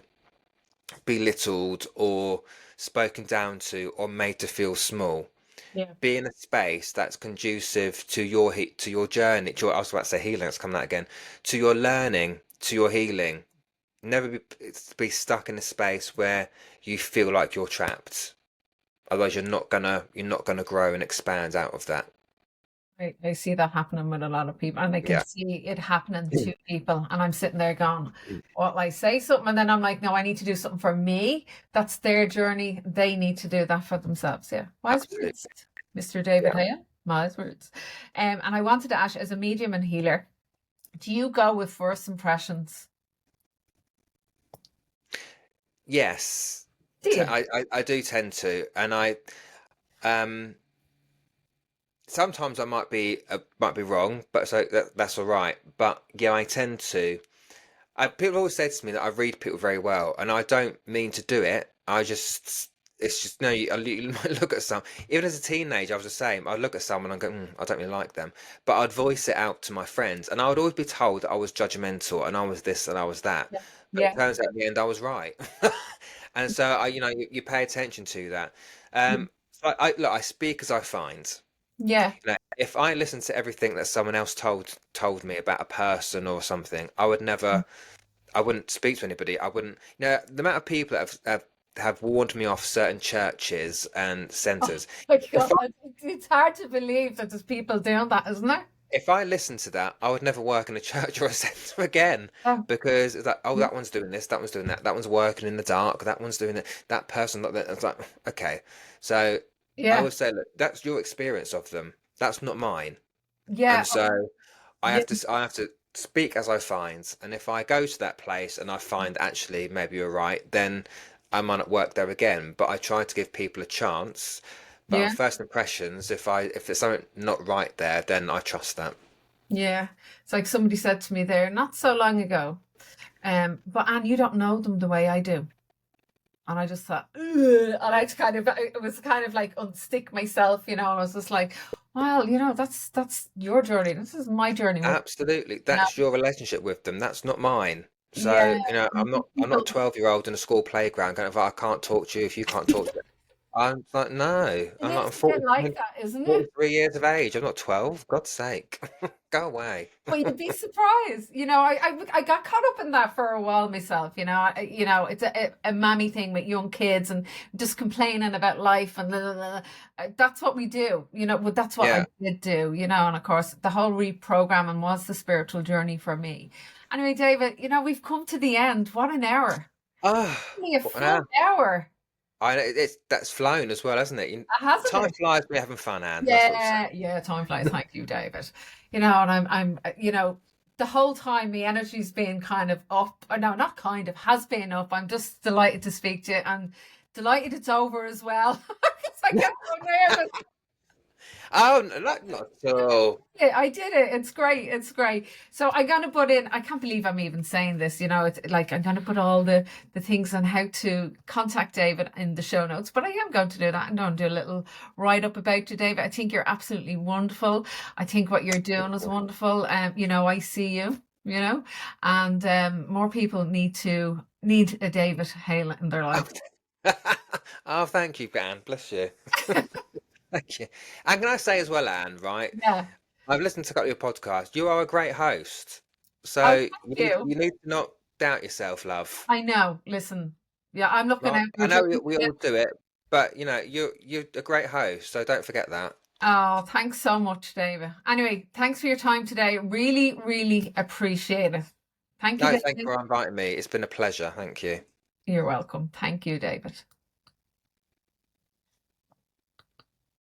belittled or spoken down to or made to feel small. yeah, Be in a space that's conducive to to your journey. I was about to say healing. Let's come that again. To your learning, to your healing. Never be stuck in a space where you feel like you're trapped. Otherwise, you're not gonna grow and expand out of that. I see that happening with a lot of people, and I can Yeah. see it happening to people. And I'm sitting there going, "Well, I say something, and then I'm like, no, I need to do something for me. That's their journey. They need to do that for themselves." Yeah, wise Absolutely. words, Mr. David Yeah. Hale. Wise words. And I wanted to ask, as a medium and healer, do you go with first impressions? Yes. Do you? I do tend to, and I um sometimes I might be wrong, but that's all right. But yeah, I tend to. People always say to me that I read people very well, and I don't mean to do it. It's just no. You might look at some. Even as a teenager, I was the same. I'd look at someone and go, I don't really like them, but I'd voice it out to my friends, and I would always be told that I was judgmental and I was this and I was that. Yeah. But it Yeah. turns out in the end I was right, and so you pay attention to that. So look, I speak as I find. Yeah. If I listened to everything that someone else told me about a person or something, I would never. I wouldn't speak to anybody. I wouldn't. The amount of people that have warned me off certain churches and Oh centres. my If God, it's hard to believe that there's people doing that, isn't it? if I listened to that, I would never work in a church or a centre again, Oh, because it's like, oh, yeah. that one's doing this, that one's doing that, that one's working in the dark, that one's doing it, that person, like that. It's like, okay. So I Yeah. would say, look, that's your experience of them. That's not mine. Yeah. And so Yeah. I have to speak as I find, and if I go to that place and I find actually maybe you're right, then I might not work there again. But I try to give people a chance. But on Yeah. first impressions, if there's something not right there, then I trust that. Yeah. It's like somebody said to me there not so long ago, but Anne, you don't know them the way I do. And I just thought, "Ugh," and I kind of, it was kind of like unstick myself, and I was just like, well, that's your journey. This is my journey. Absolutely, Now, that's your relationship with them. That's not mine. yeah, So, I'm not a people, 12-year-old in a school playground going, I can't talk to you if you can't talk to me. I'm like, no, it is I'm a bit 40, like that, isn't it? 43 years of age. I'm not 12. God's sake. Go away. But you'd be surprised. I got caught up in that for a while myself. It's a mammy thing with young kids and just complaining about life and blah, blah, blah. That's what we do. Well, that's what I Yeah. did do. And of course, the whole reprogramming was the spiritual journey for me. Anyway, David, we've come to the end. What an hour! Oh, Only a what an full hour. hour, I know that's flown as well, hasn't it? hasn't Time it? flies when you're having fun, Anne. That's what I'm saying. Yeah, yeah, time flies. Thank you, David. And I'm, the whole time my energy's been kind of up, or no, not kind of, has been up. I'm just delighted to speak to you and delighted it's over as well. Because I get so nervous. Oh, no, not at all. Yeah, I did it. It's great. It's great. So I'm gonna put in. I can't believe I'm even saying this. It's like I'm gonna put all the things on how to contact David in the show notes. But I am going to do that. I'm going to do a little write up about you, David. I think you're absolutely wonderful. I think what you're doing is wonderful. I see you. And more people need a David Hale in their life. Oh, thank you, Anne. Bless you. Thank you. And can I say as well, Anne, right? Yeah. I've listened to a couple of your podcasts. You are a great host. Oh, So thank you. you need to not doubt yourself, love. I know. Listen. Yeah, I'm looking Right? out. I You're know doing we it. all do it, But you know, you're a great host, so don't forget that. Oh, thanks so much, David. Anyway, thanks for your time today. Really, really appreciate it. Thank you, No, thank you David. for inviting me. It's been a pleasure. Thank you. You're welcome. Thank you, David.